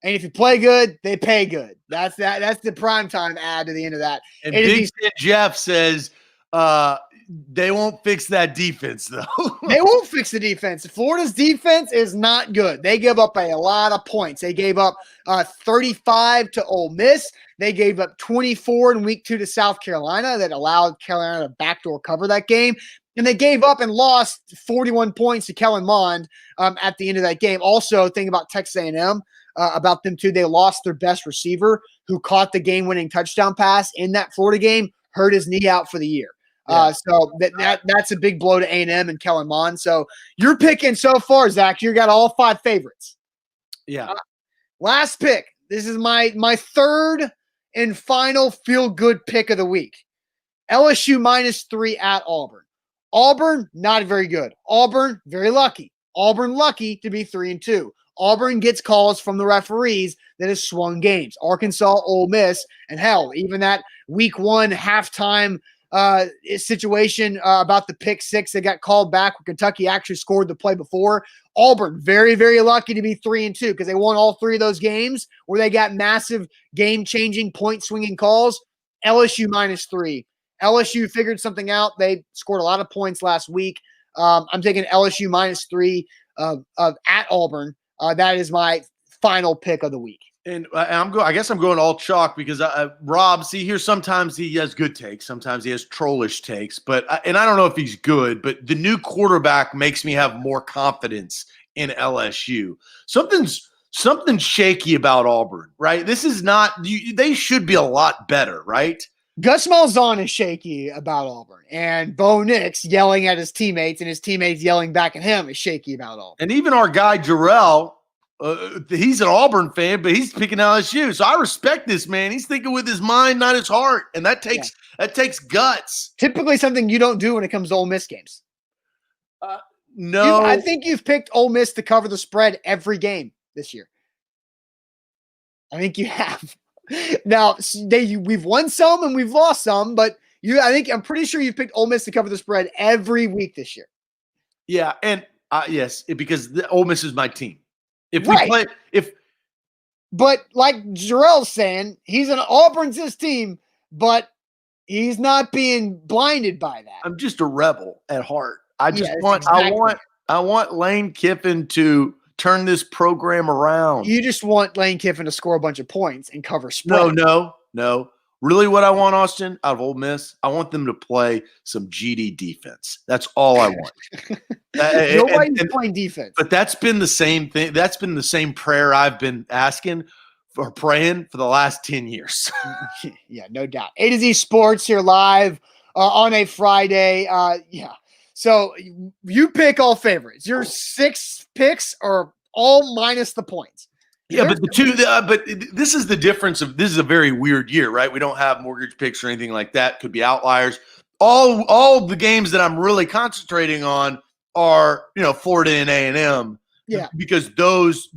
And if you play good, they pay good. That's the primetime ad to the end of that. And Big Ten Jeff says they won't fix that defense, though. They won't fix the defense. Florida's defense is not good. They give up a lot of points. They gave up 35 to Ole Miss. They gave up 24 in week 2 to South Carolina that allowed Carolina to backdoor cover that game. And they gave up and lost 41 points to Kellen Mond at the end of that game. Also, think about Texas A&M. About them too. They lost their best receiver who caught the game-winning touchdown pass in that Florida game, hurt his knee out for the year. Yeah. So that's a big blow to A&M and Kellen Mond. So you're picking so far, Zach. You got all 5 favorites. Yeah. Last pick. This is my third and final feel-good pick of the week. LSU -3 at Auburn. Auburn, not very good. Auburn, very lucky. Auburn lucky to be 3-2. Auburn gets calls from the referees that has swung games. Arkansas, Ole Miss, and hell, even that week 1 halftime situation about the pick 6 that got called back where Kentucky actually scored the play before. Auburn, very, very lucky to be 3-2 because they won all 3 of those games where they got massive game-changing, point-swinging calls. LSU -3. LSU figured something out. They scored a lot of points last week. I'm taking LSU -3 at Auburn. That is my final pick of the week. And I guess I'm going all chalk because Rob, see here, sometimes he has good takes, sometimes he has trollish takes, and I don't know if he's good, but the new quarterback makes me have more confidence in LSU. Something shaky about Auburn, right? This is not. They should be a lot better, right? Gus Malzahn is shaky about Auburn, and Bo Nix yelling at his teammates and his teammates yelling back at him is shaky about Auburn. And even our guy Jarrell, he's an Auburn fan, but he's picking LSU. So I respect this man. He's thinking with his mind, not his heart, and that takes guts. Typically, something you don't do when it comes to Ole Miss games. No, I think you've picked Ole Miss to cover the spread every game this year. I think you have. Now, we've won some and we've lost some, but I'm pretty sure you've picked Ole Miss to cover the spread every week this year. Yeah, and yes, because Ole Miss is my team. But like Jarrell's saying, he's an Auburn's his team, but he's not being blinded by that. I'm just a rebel at heart. I want Lane Kiffin to turn this program around. You just want Lane Kiffin to score a bunch of points and cover spread. No. Really what I want, Austin, out of Ole Miss, I want them to play some GD defense. That's all I want. Nobody's playing defense. But that's been the same thing. That's been the same prayer I've been asking or praying for the last 10 years. Yeah, no doubt. A to Z Sports here live on a Friday. Yeah. So you pick all favorites. Your 6 picks are all minus the points. Yeah, but but this is the difference of this is a very weird year, right? We don't have mortgage picks or anything like that. Could be outliers. All the games that I'm really concentrating on are, Florida and A&M. Yeah, because those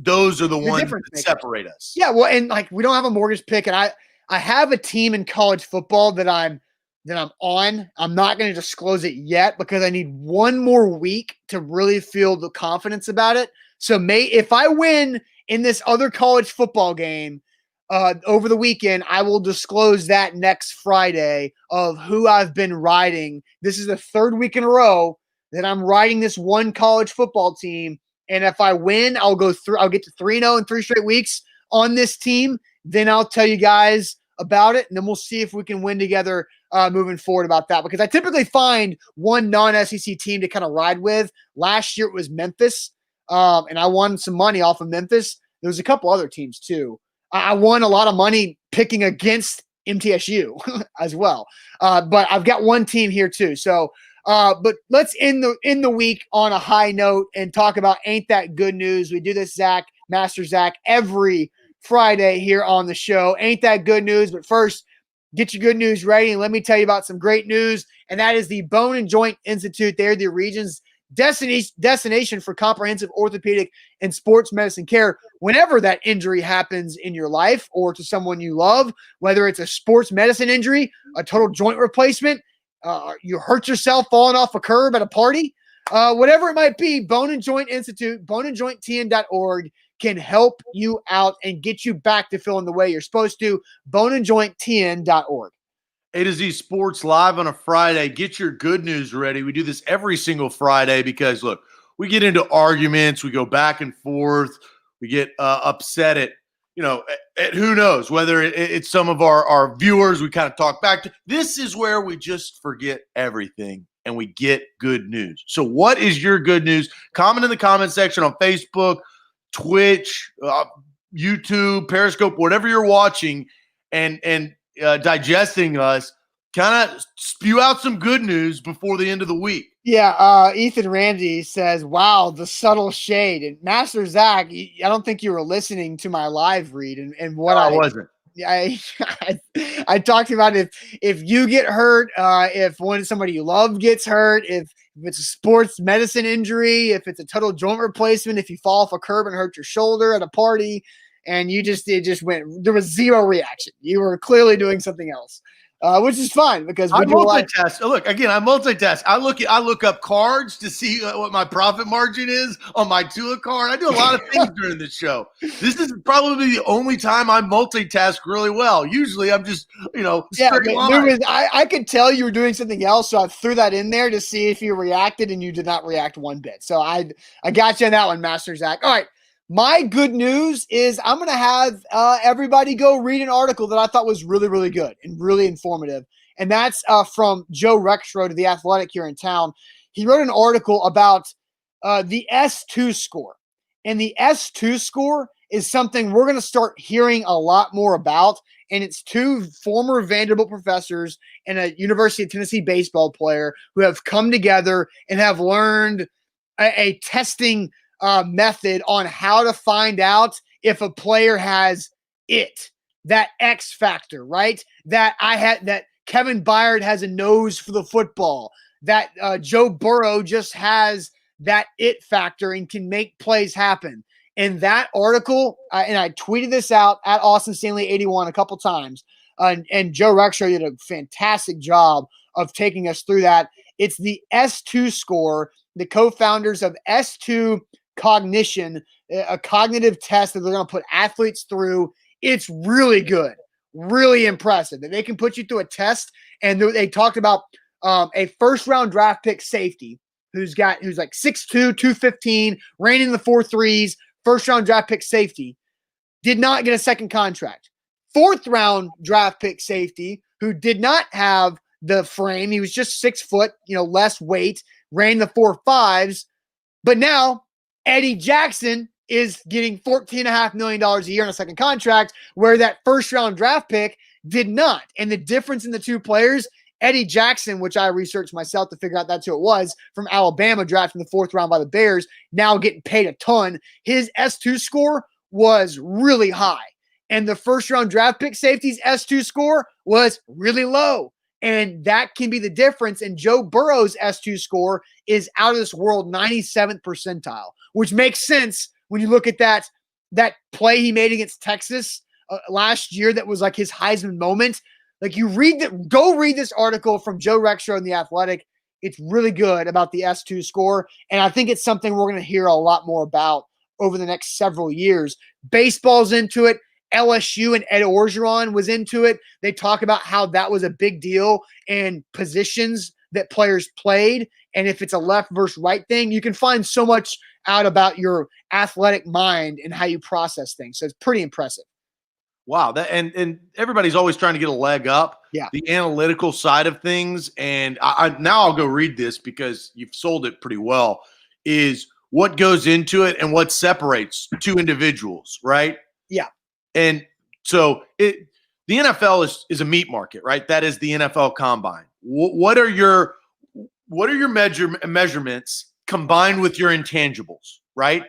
are the ones that separate us. Yeah, well, and we don't have a mortgage pick, and I have a team in college football that I'm on. I'm not going to disclose it yet because I need one more week to really feel the confidence about it. So if I win in this other college football game over the weekend, I will disclose that next Friday of who I've been riding. This is the 3rd week in a row that I'm riding this one college football team. And if I win, I'll get to 3-0 in 3 straight weeks on this team. Then I'll tell you guys about it. And then we'll see if we can win together moving forward about that. Because I typically find one non-SEC team to kind of ride with. Last year it was Memphis. And I won some money off of Memphis. There was a couple other teams too. I won a lot of money picking against MTSU as well. But I've got one team here too. So, but let's end the week on a high note and talk about Ain't That Good News. We do this, Master Zach, every Friday here on the show. Ain't That Good News. But first, get your good news ready. And let me tell you about some great news. And that is the Bone and Joint Institute. They're the region's destination for comprehensive orthopedic and sports medicine care whenever that injury happens in your life or to someone you love, whether it's a sports medicine injury, a total joint replacement, you hurt yourself falling off a curb at a party, whatever it might be. Bone and Joint Institute, boneandjointtn.org can help you out and get you back to feeling the way you're supposed to. Boneandjointtn.org. A to Z Sports live on a Friday. Get your good news ready. We do this every single Friday because, look, we get into arguments. We go back and forth. We get upset at who knows, whether it's some of our viewers we kind of talk back to. This is where we just forget everything and we get good news. So what is your good news? Comment in the comment section on Facebook, Twitch, YouTube, Periscope, whatever you're watching, and digesting us, kind of spew out some good news before the end of the week. Yeah, Ethan Ramsey says, wow, the subtle shade. And Master Zach, I don't think you were listening to my live read and what I wasn't. I talked about if you get hurt, if somebody you love gets hurt, if it's a sports medicine injury, if it's a total joint replacement, if you fall off a curb and hurt your shoulder at a party, and it just went, there was zero reaction. You were clearly doing something else, which is fine because I multitask. Look, again, I multitask. I look up cards to see what my profit margin is on my Tua card. I do a lot of things during this show. This is probably the only time I multitask really well. Usually I'm just, I could tell you were doing something else, so I threw that in there to see if you reacted, and you did not react one bit. So I got you on that one, Master Zach. All right. My good news is I'm going to have everybody go read an article that I thought was really, really good and really informative. And that's from Joe Rexroad of The Athletic here in town. He wrote an article about the S2 score. And the S2 score is something we're going to start hearing a lot more about. And it's two former Vanderbilt professors and a University of Tennessee baseball player who have come together and have learned a testing method on how to find out if a player has that X factor, right? That Kevin Byard has a nose for the football, that Joe Burrow just has that it factor and can make plays happen. And that article, and I tweeted this out at Austin Stanley 81 a couple times, and Joe Rexroad did a fantastic job of taking us through that. It's the S2 score, the co-founders of S2 Cognition, a cognitive test that they're going to put athletes through. It's really good, really impressive that they can put you through a test. And they talked about a first-round draft pick safety who's like 6'2", 215, ran in the 4.3s, first-round draft pick safety, did not get a second contract. Fourth-round draft pick safety who did not have the frame, he was just 6 foot, less weight, ran the 4.5s, but now Eddie Jackson is getting $14.5 million a year on a second contract, where that first-round draft pick did not. And the difference in the two players, Eddie Jackson, which I researched myself to figure out that's who it was, from Alabama, drafted in the 4th round by the Bears, now getting paid a ton. His S2 score was really high. And the first-round draft pick safety's S2 score was really low. And that can be the difference. And Joe Burrow's S2 score is out of this world, 97th percentile, which makes sense when you look at that play he made against Texas last year. That was like his Heisman moment. Like go read this article from Joe Rexroad in The Athletic. It's really good about the S2 score. And I think it's something we're going to hear a lot more about over the next several years. Baseball's into it. LSU and Ed Orgeron was into it. They talk about how that was a big deal and positions that players played. And if it's a left versus right thing, you can find so much out about your athletic mind and how you process things. So it's pretty impressive. Wow. And everybody's always trying to get a leg up. Yeah. The analytical side of things. And now I'll go read this because you've sold it pretty well, is what goes into it and what separates two individuals, right? Yeah. And so the NFL is a meat market, right? That is the NFL Combine. What are your measurements combined with your intangibles, right?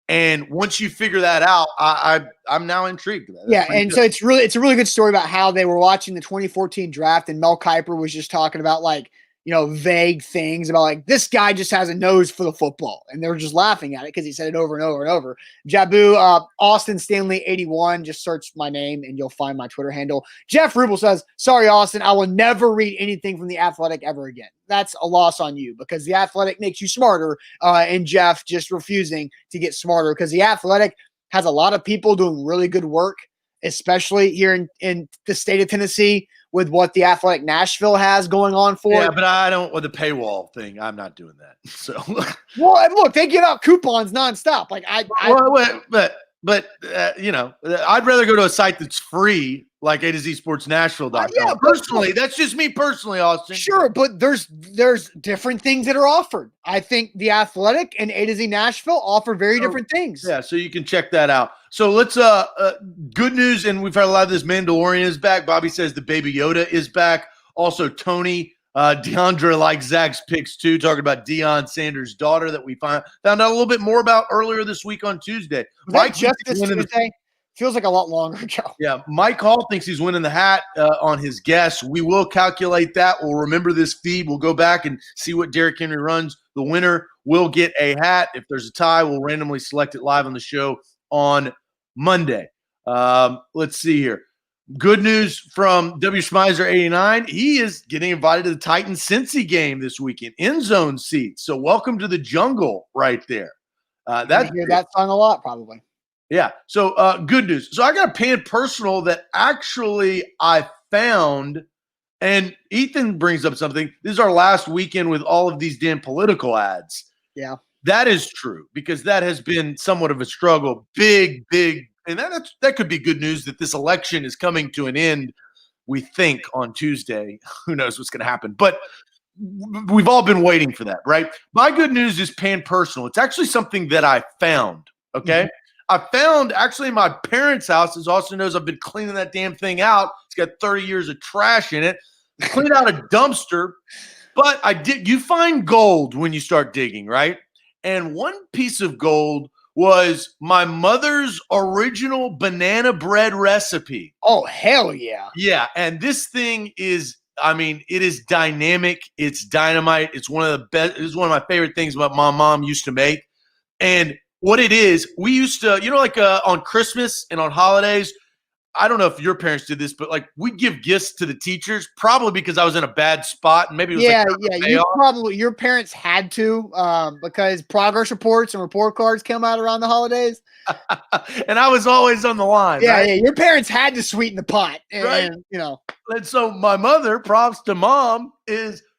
And once you figure that out, I'm now intrigued. So it's a really good story about how they were watching the 2014 draft, and Mel Kiper was just talking about, like, vague things about like this guy just has a nose for the football, and they were just laughing at it because he said it over and over and over. Jabu, Austin Stanley 81. Just search my name and you'll find my Twitter handle. Jeff Rubel says, "Sorry, Austin, I will never read anything from The Athletic ever again." That's a loss on you because The Athletic makes you smarter, and Jeff just refusing to get smarter because The Athletic has a lot of people doing really good work, especially here in the state of Tennessee, with what the Athletic Nashville has going on for it. Yeah, but I don't with the paywall thing. I'm not doing that. So, well, and look, they give out coupons nonstop. Like I'd rather go to a site that's free, like A to Z Sports Nashville.com. Yeah, personally, that's just me personally, Austin. Sure, but there's different things that are offered. I think the Athletic and A to Z Nashville offer very different things. Yeah, so you can check that out. So let's good news, and we've heard a lot of this. Mandalorian is back. Bobby says the Baby Yoda is back. Also, Tony DeAndre likes Zach's picks too, talking about Deion Sanders' daughter that we found out a little bit more about earlier this week on Tuesday. Mike just this Tuesday feels like a lot longer ago. Yeah, Mike Hall thinks he's winning the hat on his guess. We will calculate that. We'll remember this feed. We'll go back and see what Derrick Henry runs. The winner will get a hat. If there's a tie, we'll randomly select it live on the show on Monday. Let's see here. Good news from W. Schmeiser 89. He is getting invited to the Titans Cincy game this weekend. End zone seats. So welcome to the jungle right there. That hear that song a lot, probably. Yeah. So good news. So I got a pan personal that actually I found, and Ethan brings up something. This is our last weekend with all of these damn political ads. Yeah. That is true because that has been somewhat of a struggle. Big. And that could be good news that this election is coming to an end, we think, on Tuesday. Who knows what's going to happen? But we've all been waiting for that, right? My good news is pan personal. It's actually something that I found, okay? Mm-hmm. I found actually in my parents' house. As Austin knows, I've been cleaning that damn thing out. It's got 30 years of trash in it. Cleaned out a dumpster. But you find gold when you start digging, right? And one piece of gold was my mother's original banana bread recipe. Oh, hell yeah. Yeah. And this thing is, it is dynamic. It's dynamite. It's one of the best. It's one of my favorite things about my mom used to make. And what it is, we used to, on Christmas and on holidays, I don't know if your parents did this, but like we'd give gifts to the teachers, probably because I was in a bad spot, and maybe it was your parents had to because progress reports and report cards come out around the holidays, and I was always on the line. Yeah, right? yeah, your parents had to sweeten the pot, right? And so my mother, props to mom,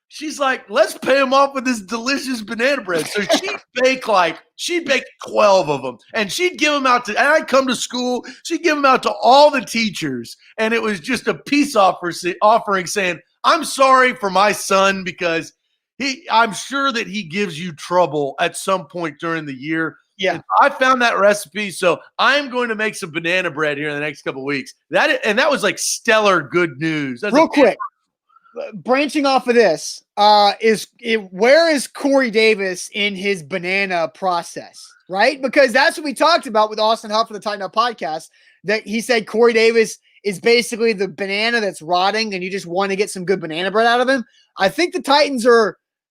she's like, let's pay them off with this delicious banana bread. So she'd bake 12 of them, and she'd give them out and I'd come to school, she'd give them out to all the teachers. And it was just a peace offering saying, I'm sorry for my son because I'm sure that he gives you trouble at some point during the year. Yeah. And I found that recipe. So I'm going to make some banana bread here in the next couple of weeks. That was like stellar good news. Real quick. Branching off of this, where is Corey Davis in his banana process, right? Because that's what we talked about with Austin Huff for the Tighten Up podcast, that he said Corey Davis is basically the banana that's rotting and you just want to get some good banana bread out of him. I think the Titans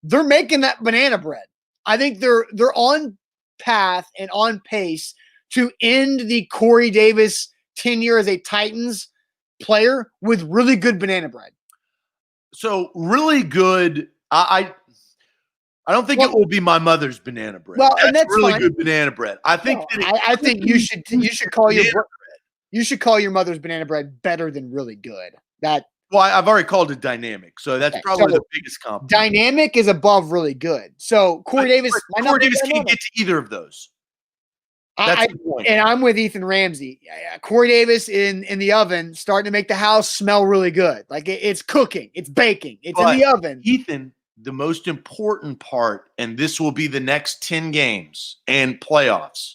they're making that banana bread. I think they're on path and on pace to end the Corey Davis tenure as a Titans player with really good banana bread. So really good. I don't think it will be my mother's banana bread. Well, and that's really fine. Good banana bread. I think. I think you should call you should call your mother's banana bread better than really good. Well, I've already called it dynamic, so that's probably the biggest compliment. Dynamic is above really good. So Corey Davis can't get to either of those. That's the point. And I'm with Ethan Ramsey. Corey Davis in the oven, starting to make the house smell really good. Like it's cooking, it's baking, it's in the oven. Ethan, the most important part, and this will be the next 10 games and playoffs.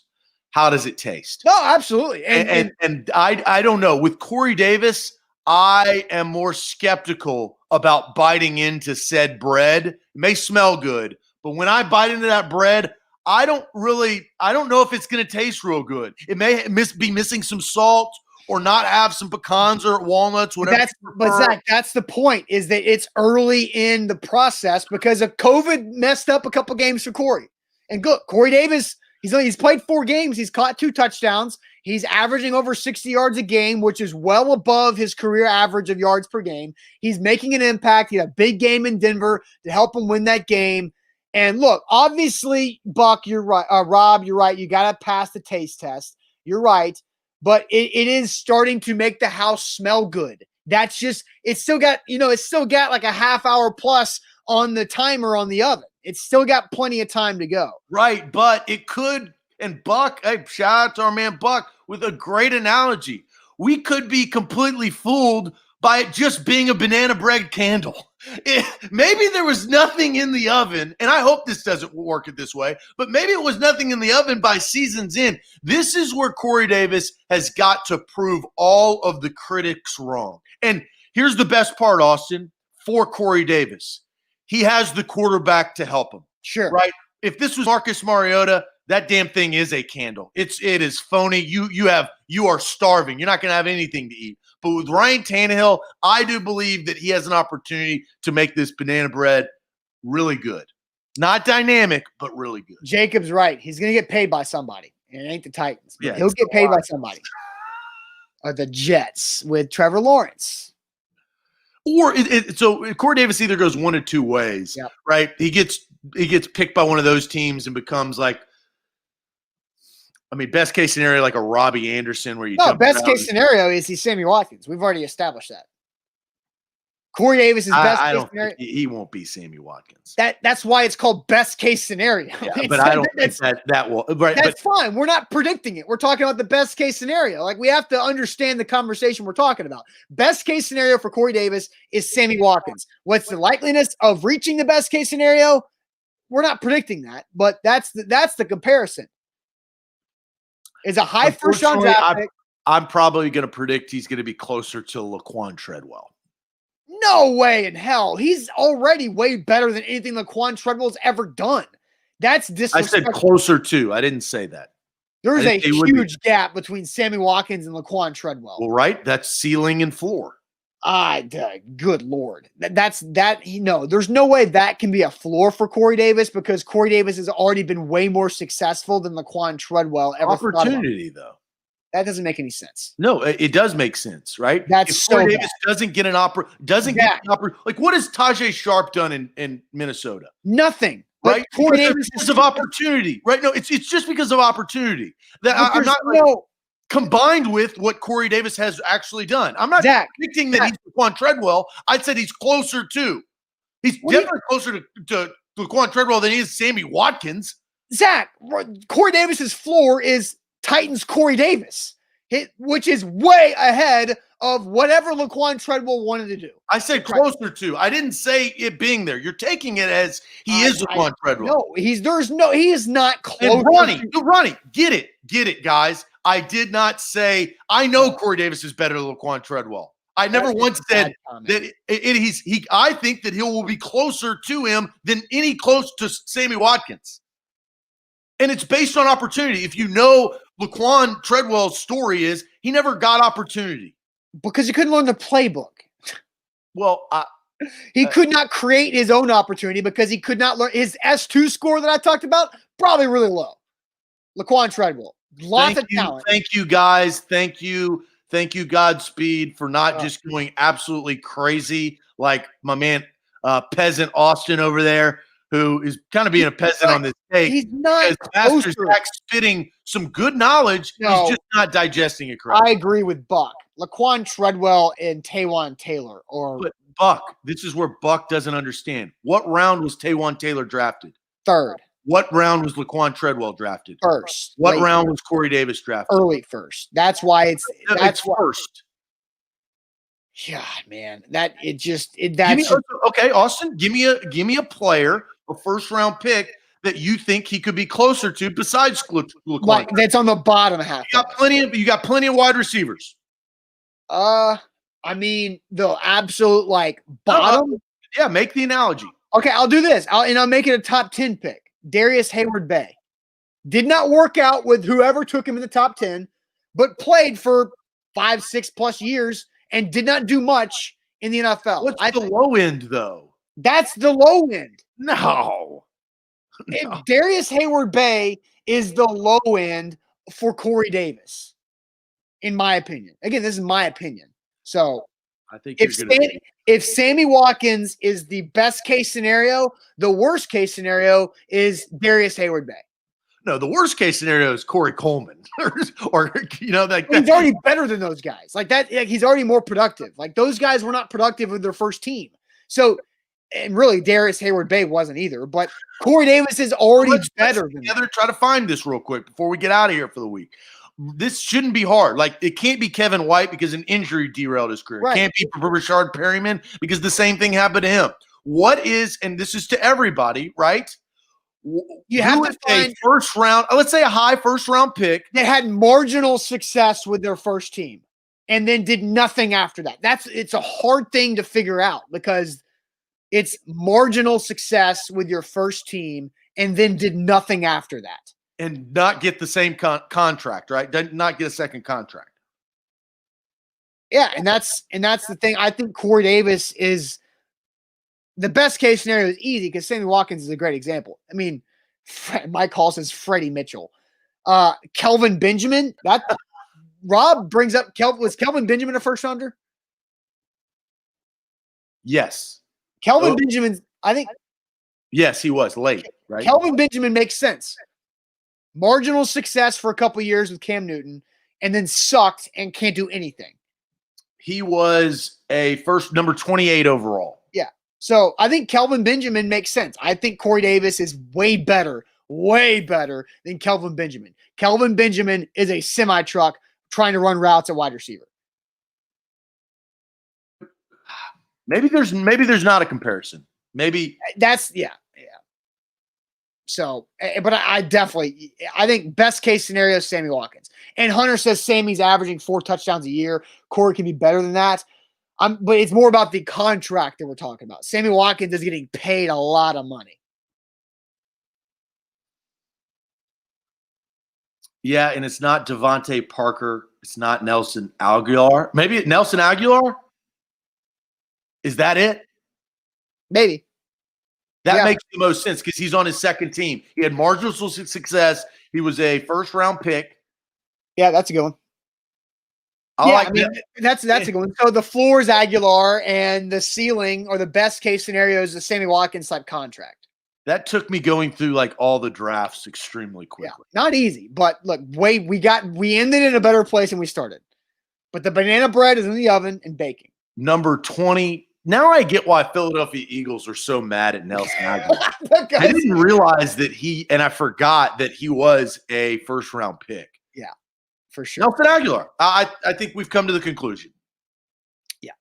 How does it taste? No, absolutely. And I don't know. With Corey Davis, I am more skeptical about biting into said bread. It may smell good, but when I bite into that bread, I don't know if it's going to taste real good. It may be missing some salt, or not have some pecans or walnuts, whatever. But Zach, that's the point, is that it's early in the process because of COVID messed up a couple games for Corey. And good, Corey Davis, he's played 4 games. He's caught 2 touchdowns. He's averaging over 60 yards a game, which is well above his career average of yards per game. He's making an impact. He had a big game in Denver to help him win that game. And look, obviously, Buck, you're right. Rob, you're right. You got to pass the taste test. You're right. But it is starting to make the house smell good. That's just, it's still got like a half hour plus on the timer on the oven. It's still got plenty of time to go. Right, but it could, and Buck, hey, shout out to our man Buck with a great analogy. We could be completely fooled by it just being a banana bread candle. Maybe there was nothing in the oven, and I hope this doesn't work it this way, but maybe it was nothing in the oven by season's end. This is where Corey Davis has got to prove all of the critics wrong. And here's the best part, Austin, for Corey Davis. He has the quarterback to help him. Sure. Right? If this was Marcus Mariota, that damn thing is a candle. It is phony. You are starving. You're not going to have anything to eat. But with Ryan Tannehill, I do believe that he has an opportunity to make this banana bread really good. Not dynamic, but really good. Jacob's right. He's going to get paid by somebody. And it ain't the Titans. Yeah, he'll get paid by somebody. Or the Jets with Trevor Lawrence. Or so Corey Davis either goes one of two ways, yep. Right? He gets picked by one of those teams and becomes like, I mean, best case scenario, like a Robbie Anderson where you best case scenario is he's Sammy Watkins. We've already established that. Corey Davis is best case scenario. He won't be Sammy Watkins. That's why it's called best case scenario. Yeah, but I don't think that will. Right, that's fine. We're not predicting it. We're talking about the best case scenario. Like, we have to understand the conversation we're talking about. Best case scenario for Corey Davis is Sammy Watkins. What's the likeliness of reaching the best case scenario? We're not predicting that, but that's the comparison. Is a high first round draft pick. I'm probably going to predict he's going to be closer to Laquan Treadwell. No way in hell. He's already way better than anything Laquan Treadwell's ever done. That's disrespectful. I said closer to. I didn't say that. There's a huge gap between Sammy Watkins and Laquan Treadwell. Well, right? That's ceiling and floor. Good Lord. There's no way that can be a floor for Corey Davis because Corey Davis has already been way more successful than Laquan Treadwell ever. Opportunity, though. That doesn't make any sense. No, it does make sense, right? If Corey Davis doesn't get an like, what has Tajay Sharp done in Minnesota? Nothing. Right? Corey Davis because of opportunity. Right? No, it's just because of opportunity. That I'm not combined with what Corey Davis has actually done. I'm not predicting that he's Laquan Treadwell. I'd said he's closer to. He's definitely closer to Laquan Treadwell than he is Sammy Watkins. Zach, Corey Davis's floor is Titans Corey Davis, which is way ahead of whatever Laquan Treadwell wanted to do. I said closer to. I didn't say it being there. You're taking it as he is Laquan Treadwell. No, he is not close. And Ronnie, get it, guys. I did not say I know Corey Davis is better than Laquan Treadwell. I never once said that I think that he will be closer to him than any close to Sammy Watkins. And it's based on opportunity. If you know Laquan Treadwell's story is he never got opportunity. Because he couldn't learn the playbook. Well, he could not create his own opportunity because he could not learn his S2 score that I talked about, probably really low. Laquan Treadwell. Lots of talent. Thank you, guys. Thank you, Godspeed, for not just going absolutely crazy like my man Peasant Austin over there, who is kind of being a peasant on this take. He's not Master Zach spitting some good knowledge. No, he's just not digesting it correctly. I agree with Buck. Laquan Treadwell and Taywan Taylor. But Buck, this is where Buck doesn't understand. What round was Taywan Taylor drafted? 3rd. What round was Laquan Treadwell drafted? 1st. What round was Corey Davis drafted? Early 1st. That's why it's first. God, man, okay, Austin, give me a player, a first round pick that you think he could be closer to besides Laquan. That's on the bottom half. You got plenty of wide receivers. I mean, the absolute bottom. Yeah, make the analogy. Okay, I'll do this. I'll make it a top 10 pick. Darius Hayward-Bay. Did not work out with whoever took him in the top 10, but played for 5, 6+ years and did not do much in the NFL. What's the low end, though? That's the low end. No. If Darius Hayward-Bay is the low end for Corey Davis, in my opinion. Again, this is my opinion. So I think if Sammy Watkins is the best case scenario, the worst case scenario is Darius Hayward-Bay. No, the worst case scenario is Corey Coleman, or like he's already better than those guys. Like that, he's already more productive. Like those guys were not productive with their first team. So, and really, Darius Hayward-Bay wasn't either. But Corey Davis is already better than that. Try to find this real quick before we get out of here for the week. This shouldn't be hard. Like, it can't be Kevin White because an injury derailed his career. Right. It can't be Rashard Perryman because the same thing happened to him. What is, and this is to everybody, right? You have to find a first round, let's say a high first round pick that had marginal success with their first team and then did nothing after that. It's a hard thing to figure out because it's marginal success with your first team and then did nothing after that. And not get the same contract, right? Not get a second contract. Yeah, and that's the thing. I think Corey Davis is the best case scenario is easy because Sammy Watkins is a great example. I mean, Mike Hall says Freddie Mitchell. Kelvin Benjamin, that Rob brings up was Kelvin Benjamin a first rounder? Yes. Kelvin Benjamin, I think. Yes, he was late, right? Kelvin Benjamin makes sense. Marginal success for a couple of years with Cam Newton and then sucked and can't do anything. He was a first number 28 overall. Yeah. So I think Kelvin Benjamin makes sense. I think Corey Davis is way better than Kelvin Benjamin. Kelvin Benjamin is a semi-truck trying to run routes at wide receiver. Maybe there's not a comparison. Maybe that's yeah. So, but I think best case scenario is Sammy Watkins. And Hunter says Sammy's averaging 4 touchdowns a year. Corey can be better than that. But it's more about the contract that we're talking about. Sammy Watkins is getting paid a lot of money. Yeah, and it's not Devontae Parker. It's not Nelson Aguilar. Maybe Nelson Aguilar? Is that it? Maybe. That makes the most sense because he's on his second team. He had marginal success. He was a first-round pick. Yeah, that's a good one. That's a good one. So the floor is Aguilar, and the ceiling or the best case scenario is the Sammy Watkins type contract. That took me going through like all the drafts extremely quickly. Yeah, not easy, but look, we ended in a better place than we started. But the banana bread is in the oven and baking. Number 20. Now I get why Philadelphia Eagles are so mad at Nelson Aguilar. I didn't realize that I forgot that he was a first-round pick. Yeah, for sure. Nelson Aguilar. I think we've come to the conclusion. Yeah,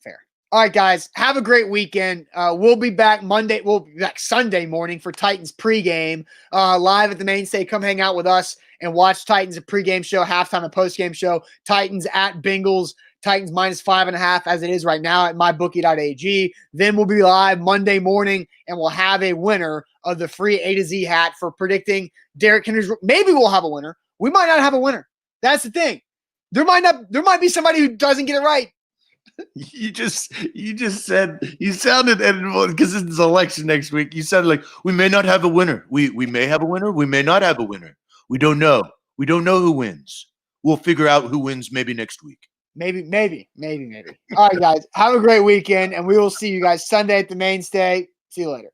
fair. All right, guys, have a great weekend. We'll be back Monday. We'll be back Sunday morning for Titans pregame live at the Mainstay. Come hang out with us and watch Titans a pregame show, halftime and postgame show. Titans at Bengals. Titans -5.5 as it is right now at mybookie.ag. Then we'll be live Monday morning and we'll have a winner of the free A to Z hat for predicting Derrick Henry's. Maybe we'll have a winner. We might not have a winner. That's the thing. There might be somebody who doesn't get it right. You just said, you sounded, because it's election next week, you sounded like we may not have a winner. We may have a winner. We may not have a winner. We don't know. We don't know who wins. We'll figure out who wins maybe next week. Maybe. All right, guys. Have a great weekend, and we will see you guys Sunday at the Mainstay. See you later.